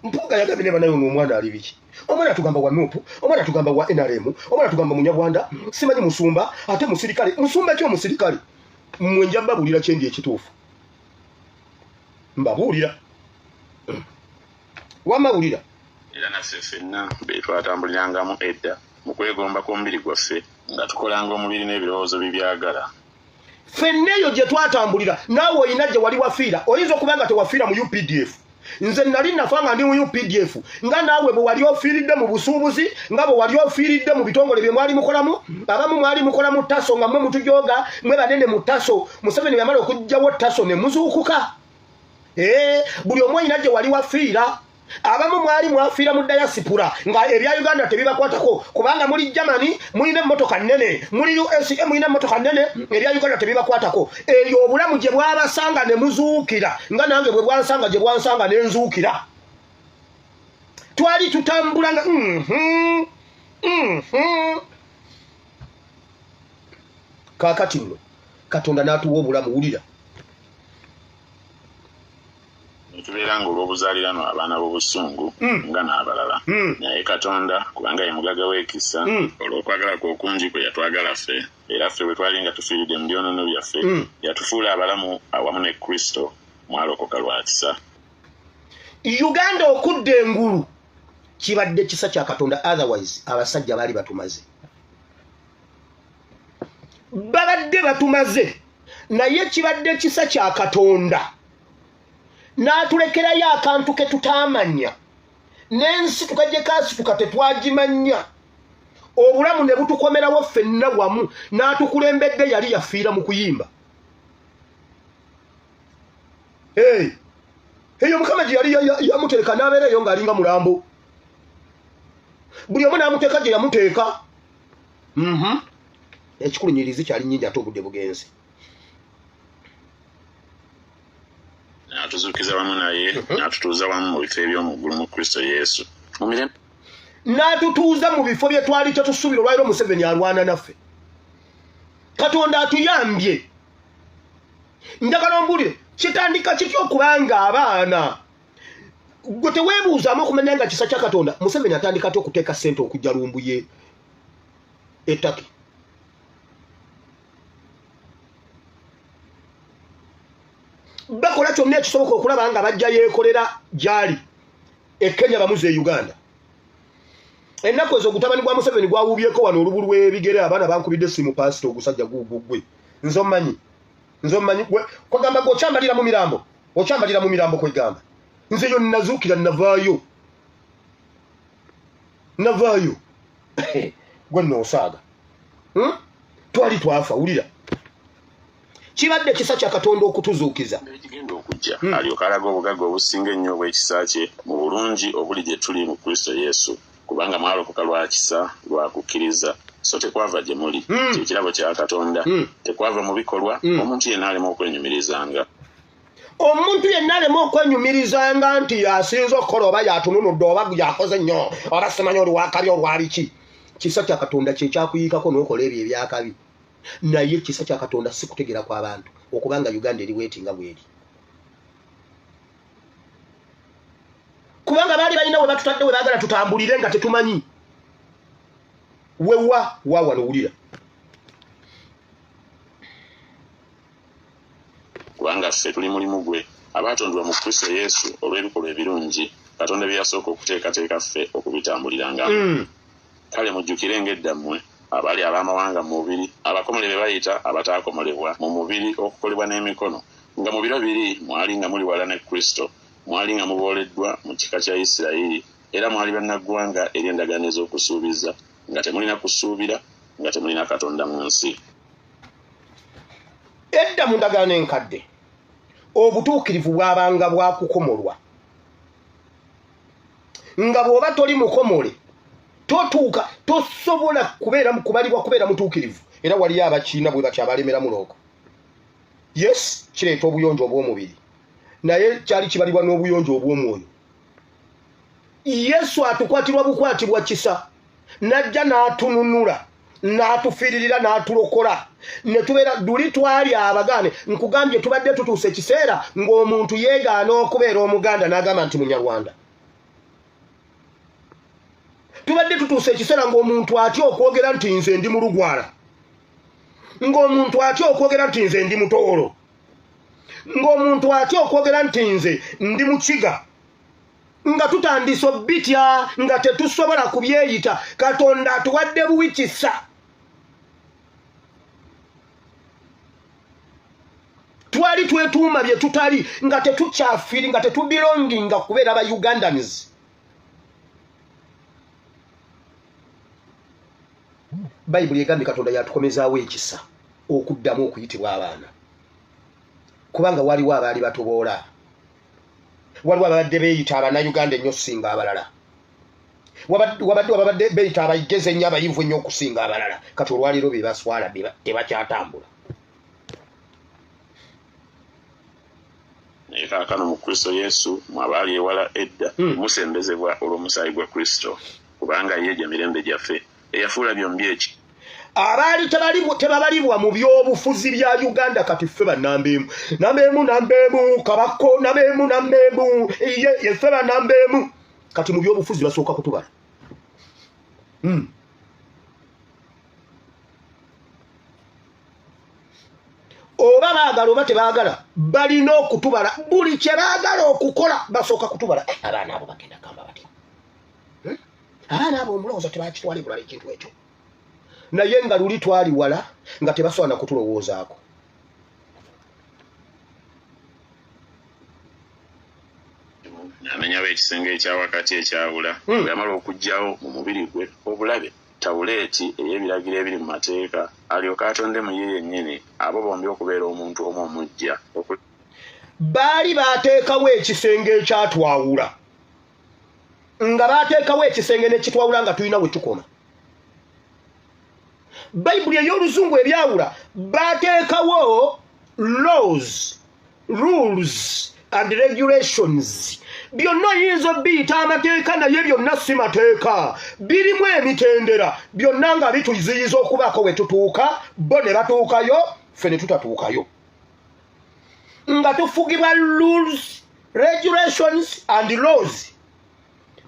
mpuga yagabine banayo n'omwana ali biki omwana tugamba wa NUP omwana tugamba wa NRM omwana tugamba Munyarwanda simanyi musumba ate musirikale musumba kyo musirikale mmwe njamba bulira kyendi ekituufu mbabulira wamawulira era naffe ffenna be twatambulirangamu edda mu kwegomba kw'omubiri gwaffe nga tukolanga omubiri n'ebirowoozo bibyagala ffenna eyo gye twatambulira naawe olina gye wali wafiira oyinza okuba nga tewafiira mu UPDF nze nali nafa nga ndi mu UPDF nga naawe bwe wali ofiiridde mu busuubuzi nga bwe wali ofiiridde mu bitongole bye mwali mukolamu abamu mwali mukolamu Taso nga mwe mutujooga mwe banene mu Taso Museveni yamala okugjawo Taso ne muzuukuka buli omu olina gye wali wafiira abamu mwali mwafiira mu diaspora nga ebya Uganda tebibakwatako kubanga muri Germany mulina emmotoka nnene muri USA mulina emmotoka nnene ebya Uganda tebibakwatako eyo obulamu gye bwabasanga ne muzuukira nga nange bwe bwansanga gye bwansanga ne nzuukira twali tutambula nga kaakati nno Katonda n'atuwa obulamu wulira tubeera nga olw'obuzaaliranwa abaana b'obusungu nga n'abalala naye Katonda kubanga ye mugaga w'ekisa olw'okwagala kwe okungi kwe yatwagala ffe era ffe bwe twali nga tufiiridde mu byonoono byaffe yatufuula abalamu awamu ne Kristo mwalokoka lwa kisa Uganda okudda engulu kibadde kisa kya Katonda otherwise abasajja baali batumaze babadde batumaze naye kibadde kisa kya Katonda n'atulekerayo akantu ke tutaamanya n'ensi tukajje kaasituka tetwagimanya obulamu ne butukomerawo ffenna wamu n'atukulembedde yali yafiira mu kuyimba eyo Mukama gye yali yamuteeka n'abeerayo ng'alinga mulambo buli omu n'amuteeka gye yamuteeka ekikulu nyirizi kyali nnyingi ate obudde bugenze n'atuzuukiza wamu naye n'atutuuza wamu mu bifo eby'omuggulu mu Kristo Yesu n'atutuuza mu bifo bye twali tetusuubira olwaliro Museveni alwana naffe Katonda atuyambye njagala ombulire kitandika kityo okubanga abaana gwe teweebuuzaamu okumanya nga kisa kya Katonda Museveni atandika ate okuteeka ssente okujja lumbuye ettaki bakola kyonna ekisoboka okulaba nga bajja yeekolera gyali Kenya bamuze Uganda ennaku ezo ogutabani gwa Museveni gwawuubyeko wano olubu lw'ebigere abaana bankubidde simu paasito ogusajja gugwe nze omanyi kwegamba gwe okyambalira mu mirambo kwegamba nze yo nazuukira navaayo gwe noosaaga twali twafa wulira kibadde kisa kya Katonda okutuzuukiza ekigenda okujja alyoka alaga obugagga obusinga ennyo obw'ekisa kye mu bulungi obuli gye tuli mu Kristo Yesu kubanga mwalokoka lwa kisa lwa kukkiriza so tekwava gye muli kyekirabo kya Katonda tekwava mu bikolwa omuntu yenna alema okwenyumirizanga nti yasinza okukola oba yatununudde oba yakoze nnyo oba simanyi olwakabi olwaliki kisa kya Katonda kye kyakuyiikako n'okola ebyo ebyakabi naye kisa kya Katonda si kutegera kw'abantu okubanga Uganda eri weetinga bweri kubanga baali balina we batutadde we baagala tutambulire nga tetumanyi wewa wano wulira kubanga ffe tuli mulimu gwe abaatondebwa mu Kristo Yesu olw'ebikolwa ebirungi Katonda bye yasooka okuteekateeka ffe okubitambulirangamu kale mujjukire ng'edda mmwe abali ab'amawanga mu mubiri abakomole be bayita abataakomolebwa mu mubiri okukolebwa n'emikono nga mu biro biri mwali nga muli wala ne Kristo mwali nga mubooleddwa mu kika kya Isirayiri era mwali bannaggwanga eri endagaano ez'okusuubiza nga temulina kusuubira nga temulina Katonda mu nsi edda mu ndagaano enkadde obutuukirivu bwabanga bwakukomolwa nga bw'oba toli mukomole totuuka tosobola kubalibwa kubeera mutuukirivu era waliyo abakiina bwe batya abalemera mulooko yes kireeta obuyonjo obw'omubiri naye kyali kibalibwa n'obuyonjo obw'omwoyo Yesu atukwatirwa bukwatibwa kisa najja n'atununula n'atufiiririra n'atulokola ne tubeera duli twali abagane nkugambye tubadde tutuuse ekiseera ng'omuntu yeegaana okubeera omuganda n'agamba nti munyarwanda tubadde tutuuse ekiseera ng'omuntu atya okwogera nti nze ndi mulugwala ng'omuntu atya okwogera nti nze ndi mutoolo ng'omuntu atya okwogera nti nze ndi mukiga nga tutandise bitya nga tetusobola kubyeyita Katonda atuwadde buwikisa twali twetuuma bye tutali nga tetukyafiri nga tetubelonginga kubeera ba Ugandans. Bayibuli egambye Katonda yatukomezaawo ekisa okuddamu okuyitibwa abaana kubanga waliwo abaali batuboola waliwo ababadde beeyita Abannayuganda ennyo okusinga abalala wabadde beeyita abayigeze ennyo abayivu ennyo okusinga abalala kati olwaleero be baswala tebakyatambula. naye kaakano mu Kristo Yesu mwabaali ewala edda musembezebwa olw'omusaayi gwa Kristo kubanga ye gye mirembe gyaffe eyafuula byombi eki abaali tebabalibwa mu byobufuzi bya Uganda kati ffe bannambeemu kabako nambeemu ye ffe bannambeemu kati mu byobufuzi basooka kutubala. Oba baagala oba tebaagala balina okutubala buli kye baagala okukola basooka kutubala. Abaana abo bagenda gamba batya abaana abo omulowooza tebakitwali bulala ekintu ekyo naye nga luli twali wala nga tebasobola kutulowoozaako. amenyawo ekisenge ekyawakati ekyawula bwe yamala okuggyawo mu mubiri gwe obulabe tawuleeti ey'ebiragiro ebiri mu mateeka alyoka atonde mu ye yennyini abo bombi okubeera omuntu omu omujja. Baali baateekawo ekisenge ekyatwawula nga baateekawo ekisenge nekitwawula nga tulina we tukoma. Bayibuli ey'oluzungu ebyawula baateekawo laws, rules and regulations. Byonna yinza biyita amateeka naye byonna si mateeka birimu emitendera byonna nga bituziyiza okubaako we tutuuka bo ne batuukayo ffe ne tutatuukayo nga tufugibwa rules, regulations and laws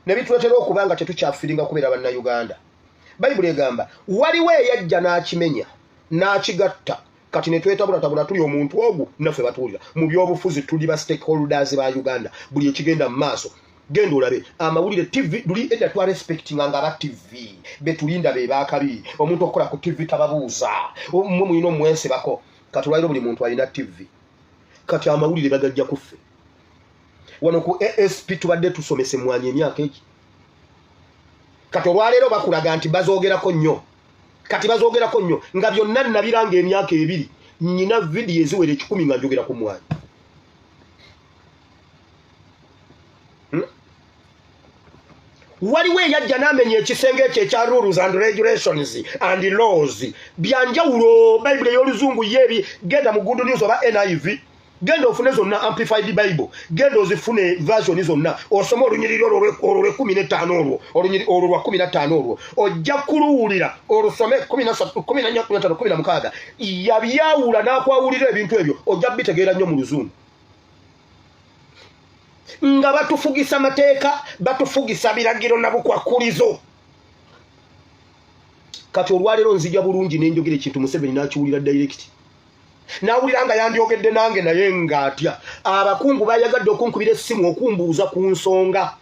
ne bituletera okuba nga tetukyafiringa kubeera Bannayuganda. Bayibuli egamba waliwo eyajja n'akimenya n'akigatta kati ne twetabulatabula tuli omuntu ogwo naffe batuwulira mu byobufuzi tuli ba stakeholders ba Uganda. Buli ekigenda mu maaso genda olabe amawulire TV luli edda twa respectinga nga ba TV betulinda be baakabi omuntu okukola ku TV tababuuza mmwe mulina omwesebako kati olwaliro buli muntu alina TV kati amawulire bagajja kuffe wano ku ASP tubadde tusomese mwanya emyaka egi kati olwaleero bakulaga nti bazoogerako nnyo kati bazoogerako nnyo nga byonna nabiranga emyaka ebiri nyina vidiyo eziwera 10 nga njogera ku mwanya. Waliwo eyajja n'amenya ekisenge ekyo ekya rules and regulations and laws byanjawulo. Bayibuli ey'oluzungu yeebi genda mu Good News oba NIV genda ofune zonna Amplified Bible genda ozifune version zonna osoma olunyiriri olwo 15 olwo lwa 15 olwo ojja kuluwulira olusome 14 yabyawula n'akwawulira ebintu ebyo ojja bitegeera nnyo mu luzungu nga batufugisa mateeka batufugisa biragiro na bukwakulizo. Kati olwaleero nzija bulungi n'enjogera ekintu Museveni n'akiwulira direct nawulira nga yandyogedde nange naye ng'atya abakungu bayagadde okunkubira essimu okumbuuza ku nsonga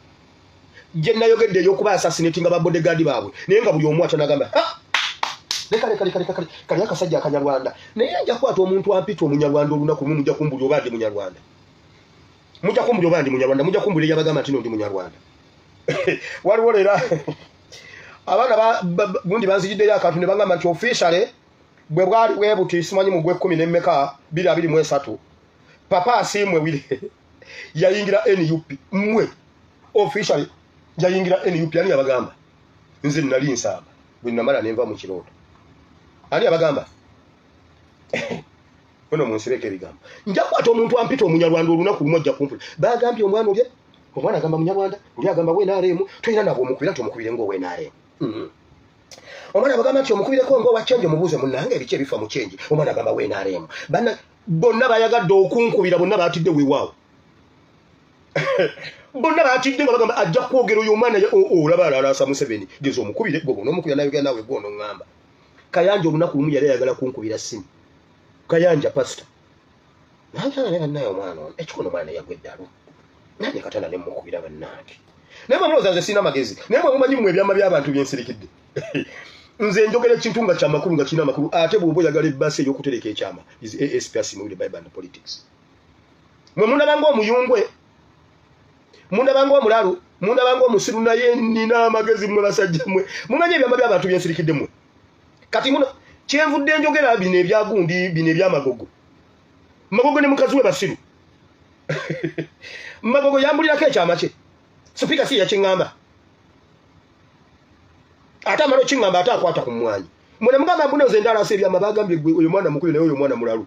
gye nayogedde ey'okuba assassinatinga ba bodyguard baabwe naye nga buli omu atya n'agamba kali akasajja akanyarwanda naye ajja kwata omuntu ampita omunyarwanda olunaku lumu mujja kumbulira oba ndi munyarwanda mujja kumbulira oba ndi munyarwanda mujja kumbulira eyabagamba nti no ndi munyarwanda. Waliwo leero abaana gundi banzijiddeyo akantu ne bagamba nti officially bwe bwali webuti simanyi mu gwe 10 n'emmeka 223 papa asimwe wile yayingira NUP mwe officially yayingira NUP ani abagamba nze nali nsamba bwe namala nenva mu kirooto ani abagamba ono munsireke bigamba nja kwata omuntu ampita omunyarwanda olunaku lumu ajja kumpula bagambye omwana olye omwana agamba munyarwanda oli agamba wenaremu tulina nabo omukubira nti omukubire ng'owenaremu omwana bagamba nti omukubireko ng'owa chenji omubuuze munnange ebiki ebifa mu chenji omwana agamba wenaremu bonna bayagadde okunkubira bonna batidde weewaawo bonna batidde nga bagamba ajja kwogera oyo omwana olaba alalaasa Museveni geza omukubire gwe bona omukubira naye nawe gwono ŋŋamba Kayanja olunaku lumu yali ayagala kunkubira simu Kayanja pastor naye omwana ono ekikono omwana yagweddalu nanye katana ne mukubira bannange naye bamulowooza nze sirina magezi naye bwe mumanyi mmwe ebyama by'abantu byensirikidde nze njogera ekintu nga kyamakulu nga kirina amakulu ate bw'oba oyagala ebbaasi ey'okutereka ekyama is ASPRC mu Bible and politics mwe mundabanga omuyungwe mundabanga omulalu mundabanga omusiru naye nina amagezi mmwe basajja mmwe mumanyi ebyama by'abantu byensirikidde mmwe kati muno kyenvudde njogera bino ebyagundi bino ebyamagogo magogo ne mukazi we basiru magogo yambulirako ekyama kye sipiika si yakiŋŋamba ate amala okiŋŋamba ate akwata ku mmwanyi mwene mugamba mbuno nze ndalaasa ebyama bagambye gwe oyo mwana mukulu naye oyo mwana mulalu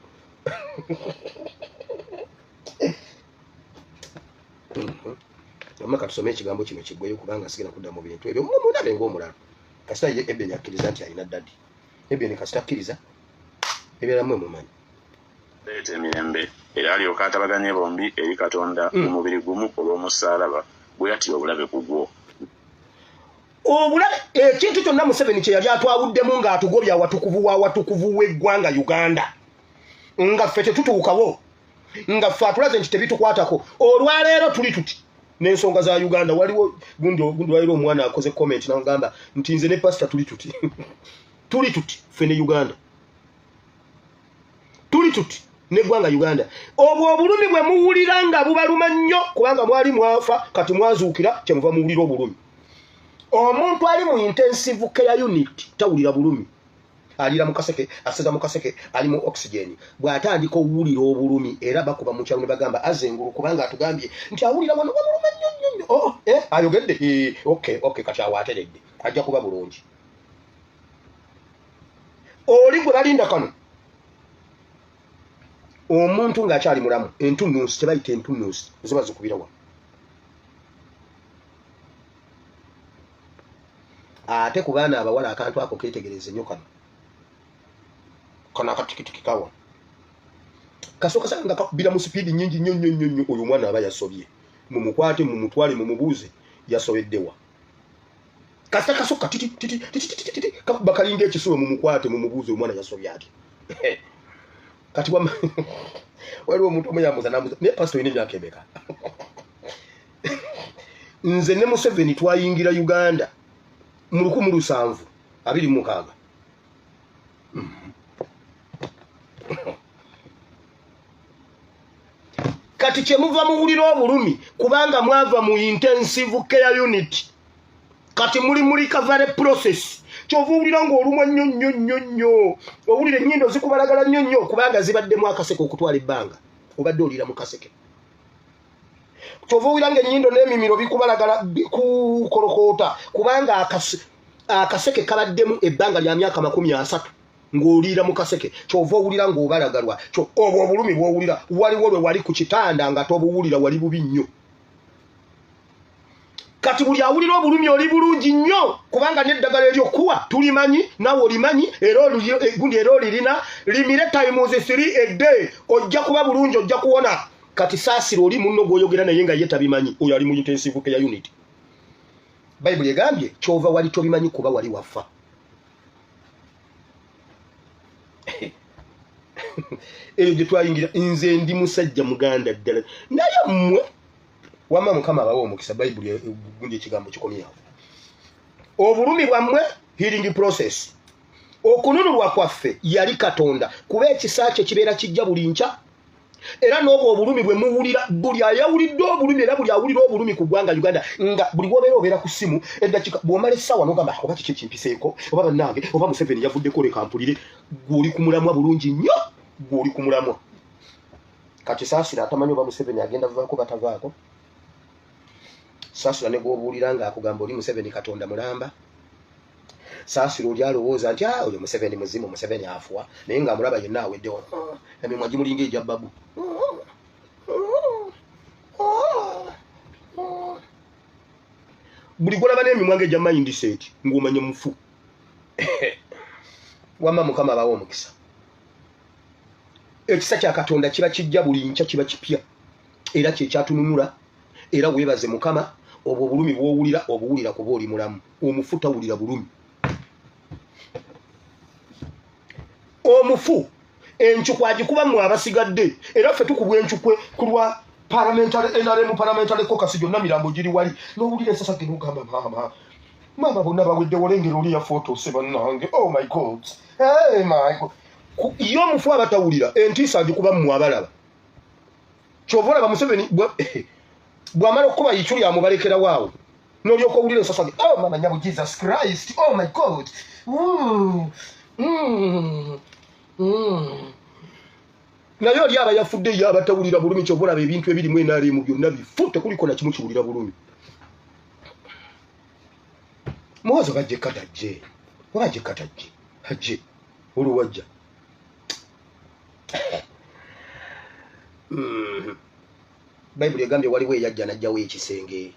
amaka tusome ekigambo kino kiggweyo kubanga sigenda kudda mu bintu ebyo mundabe ng'omulalu kasita ye Ebeni akkiriza nti alina ddadi Ebeni kasita akkiriza ebyera mmwe mumanyi leeta emirembe era alyoka atabaganye bombi eri Katonda mu mubiri gumu olw'omusaalaba bwe yatya obulabe ku gwo obulabe ekintu kyonna Museveni kye yali atwawuddemu ng'atugobya watukuvu w'eggwanga Uganda nga ffe tetutuukawo nga ffe atulaze nti tebitukwatako olwaleero tuli tuti n'ensonga za Uganda waliwo gundi waliwo omwana akoze comment n'agamba nti nze ne pastor tuli tuti tuli tuti ffe ne Uganda tuli tuti n'eggwanga Uganda obwo obulumi bwe muwulira nga bubaluma nnyo kubanga mwali mwafa kati mwazuukira kyemuva muwulira obulumi omuntu ali mu intensive care unit tawulira bulumi alira mu kaseke aseza mu kaseke ali mu oxygen bw'atandika owulira obulumi era bakuba mu kyalo ne bagamba azengulu kubanga atugambye nti awulira wano wabuluma nnyo ayogedde okay kati awaateredde ajja kuba bulungi oli gwe balinda kano omuntu ng'akyali mulamu entunnunsi tebayita entunnunsi ziba zikubira wa ate ku baana abawala akantu ako ketegereze nnyo kano akatikitiki kawa kasooka sanga kakubira mu sipiidi nnyingi nnyo oyo omwana aba yasobye mumukwate mumutwale mumubuuze yasobeddewa kasita kasooka titi bakalinga ekisulo mumukwate mumubuuze omwana yasobye ati kati waliwo omuntu omuyambuza namuza naye pastor ine emyaka emeka nze ne Museveni twayingira Uganda mu 1726 kati kyemuva muwulira obulumi kubanga mwava mu intensive care unit kati muli recovery process kyovulira ng'olumwa nnyo owulira ennyindo zikubalagala nnyo kubanga zibaddemu akaseke okutwala ebbanga obadde olira mu kaseke kyovulira ng'ennyindo n'emimiro bikubalagala bikukolokoota kubanga akaseke kabaddemu ebbanga lya myaka 30 ng'olira mu kaseke kyova owulira ng'obalagalwa obwo obulumi bw'owulira waliwo lwe wali ku kitanda nga tobuwulira wali bubi nnyo kati buli awulira obulumi oli bulungi nnyo kubanga n'eddagala eryokuwa tulimanyi nawe olimanyi era gundi era olirina limire times 3 a day ojja kuba bulungi ojja kuwona kati saasira oli munno gw'oyogera naye nga ye tabimanyi oyo ali mu intensive care unit Bayibuli egambye kyova wali tobimanyi kuba wali wafa eyo gye twayingira nze ndi musajja muganda ddala naye mmwe wamma Mukama abawa omukisa Bayibuli gundi ekigambo kikomyawo obulumi bwammwe healing process okununulwa kwaffe yali Katonda kuba ekisa kye kibeera kijja buli nkya era n'obwo obulumi bwe muwulira buli ayawulidde obulumi era buli awulira obulumi ku ggwanga Uganda nga buli obeera ku ssimu eddakika bw'omala essaawa n'ogamba oba kiki ekimpiseeko oba bannange oba Museveni yavuddeko leka mpulire gw'oli ku mulamwa bulungi nnyo gw'oli ku mulamwa kati saasira atamanyi oba Museveni agenda vaako batavaako saasira ne gw'obuulira ng'akugamba oli Museveni Katonda mulamba saasira oli alowooza nti oyo Museveni muzimu Museveni afuwa naye ng'amulaba yenna aweddewo emimwa gimulinga egya bbabu buli golaba n'emimwange gya mindset ng'omanye mufu wamma mukama abawo omukisa ekisa kya Katonda kiba kijja buli nkya kiba kipya era kyekyatununula era weebaze mukama obwo obulumi bw'owulira obuwulira kuba oli mulamu omufu tawulira bulumi omufu enchukwe agikubamu abasigadde era ffe tukubwa enchukwe kulwa NRM parliamentary caucus gyonna mirambo giri wali n'owulira ensasa gino ogamba mama bonna bawedde olengera oli ya foto sebannange oh my god hey my god yo omufu abatawulira entiisa agikubamu abalaba kyova olaba Museveni bw'amala okuba yikyuli amubalekera waawo n'olyoka owulira ensasa ge oh mama nyabo Jesus Christ oh my god naye oli aba yafudde ye abatawulira bulumi kyova olaba ebintu ebirimu NRM byonna bifu tekuliko na kimu kiwulira bulumi muwazo bajje katajje wabajje katajje ajje oluwajja Bayibuli egambye waliwo eyajja najjawo ekisenge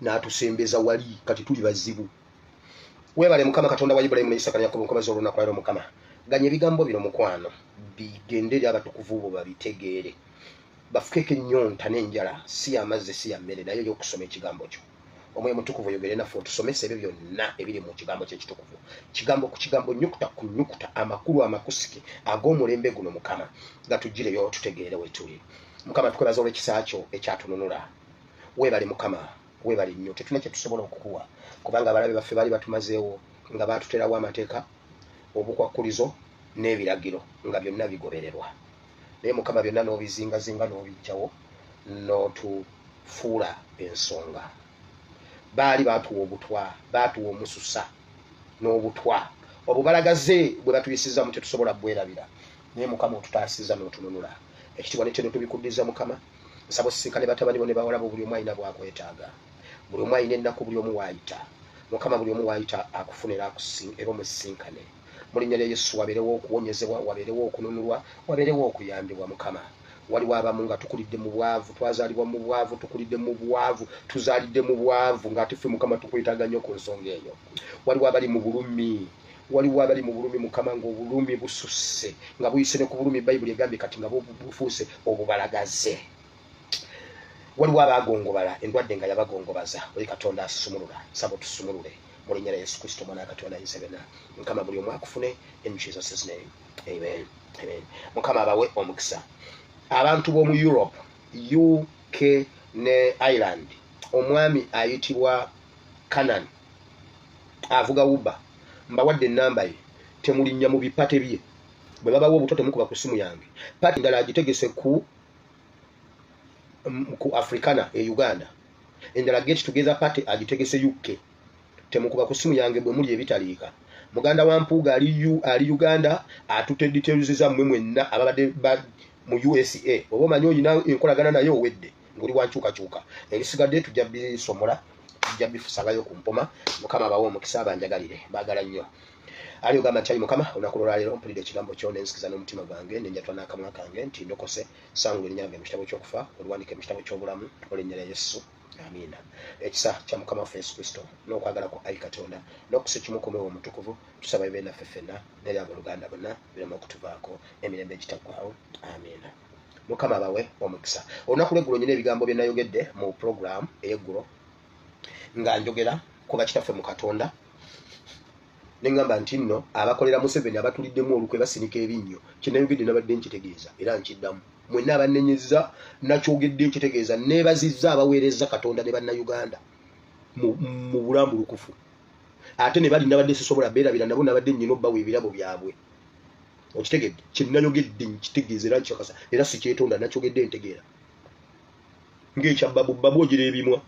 n'atusembeza wali kati tuli bazibu weebale mukama Katonda wa Ibulayimu ne Isaaka ne Yakobo nkobaza olunaku lwaleero mukama ganya ebigambo bino mukwano bigendere abatukuvu bo babitegeere bafukeko ennyonta n'enjala si amazzi si yammere naye y'okusoma ekigambo kyo omwoyo mutukuvu oyogere naffe otusomesa ebyo byonna ebiri mu kigambo ky'ekitukuvu kigambo ku kigambo nnyukuta ku nnyukuta amakulu amakusike ag'omulembe guno mukama gatuggireyo tutegeere wetuli mukama tukwebaza olw'ekisa kyo ekyatununula weebale mukama weebale nnyo tetulina kye tusobola okukuwa kubanga abalabe baffe baali batumazeewo nga baatuterawo amateeka obukwakkulizo n'ebiragiro nga byonna bigobererwa naye mukama byonna n'obizingazinga n'obijjawo n'otufuula ensonga baali baatuwa obutwa baatuwa omususa n'obutwa obubalagaze bwe batuyisiza mu tetusobola bwerabira naye mukama otutaasiza n'otununula ekitiibwa n'ekyeno tubikuddiza mukama nsaba osisinkane batabani bo ne bawala bo buli omu alina bwakwetaaga buli omu alina ennaku buli omu waayita mukama buli omu waayita akufunira era omusisinkane mu linnya lya Yesu wabeerewo okuwonyezebwa wabeerewo okununulwa wabeerewo okuyambibwa mukama waliwo abamu nga tukulidde mu bwavu twazaalibwa mu bwavu tukulidde mu bwavu tuzaalidde mu bwavu ng'ate ffe mukama tukwetaaga nnyo ku nsonga eyo waliwo abali mu bulumi mukama ng'obulumi bususse nga buyise ne ku bulumi Bayibuli egambye kati nga bufuuse obubalagaze waliwo abagongobala endwadde nga yabagongobaza oli Katonda asumulula saba tusumulule mu linnya lya Yesu Kristo mwana Katonda ayisabena mukama buli omu akufune in Jesus' name amen amen mukama abawe omukisa abantu b'omu Europe UK ne Ireland omwami ayitibwa Canaan avuga uba mbawadde ennamba ye temulinnya mu bipate bye bwe babawo obuto temukuba ku simu yange pati ndala agitegese ku Africana Uganda endala get together party agitegese UK temukuba ku simu yange bwe muli ebitaliika muganda wa Mpuuga ali Uganda atute details za mmwe mwenna ababadde mu USA oba omanyi oyina enkolagana naye owedde ngoli wankyukakyuka ebisigadde tujja bisomola tujja bifusagayo ku mpoma mukama abawo omukisa abanjagalire baagala nnyo ali ogamba nti ali mukama olunaku lwaleero mpulidde ekigambo kyo nensikiza n'omutima gwange nenjatwa n'akamwa kange nti ndokose sangula erinnya lyange mu kitabo ky'okufa oluwanike mu kitabo ky'obulamu olw'erinnya lya Yesu amiina ekisa kya mukama waffe Yesu Kristo n'okwagala ku ayi Katonda n'okusa ekimu ku mwewo omutukuvu tusaba bibe naffe ffenna n'eri abooluganda bonna birema okutuvaako emirembe egitaggwaawo amiina mukama abawe omukisa olunaku lw'eggulo nyina ebigambo bye nayogedde mu program ey'eggulo nga njogera kuba kitaffe mu Katonda nengamba nti nno abakolera Museveni abatuliddemu olukwe basinika ebinnyo kinayogedde nabadde nkitegeeza era nkiddamu mwenna abannenyezza nakyogedde nkitegeeza neebazizza abaweereza Katonda ne bannayuganda mu bulambulukufu ate ne bali nabadde sisobola beerabira nabo nabadde nnyina obbawa ebirabo byabwe okitegedde kinayogedde nkitegeeza era nkyakasa era sikyetonda nakyogedde ntegeera ng'ekya babu ogira ebimwa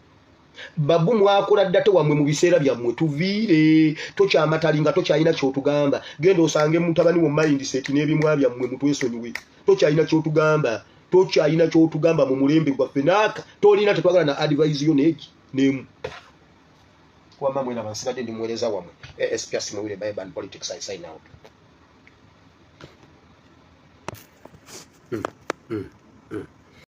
babu mwakola ddate wammwe mu biseera byammwe tuviire tokyamatali nga tokyalina kyotugamba genda osange mutabani wo mindset n'ebimwa byammwe mutwesonyiwe tokyalina kyotugamba mu mulembe gwaffe naaka tolina tetwagala na advise yo nemu wamma mwena bansigadde ndi muweereza wammwe SPS Muwire Bible and Politics I sign out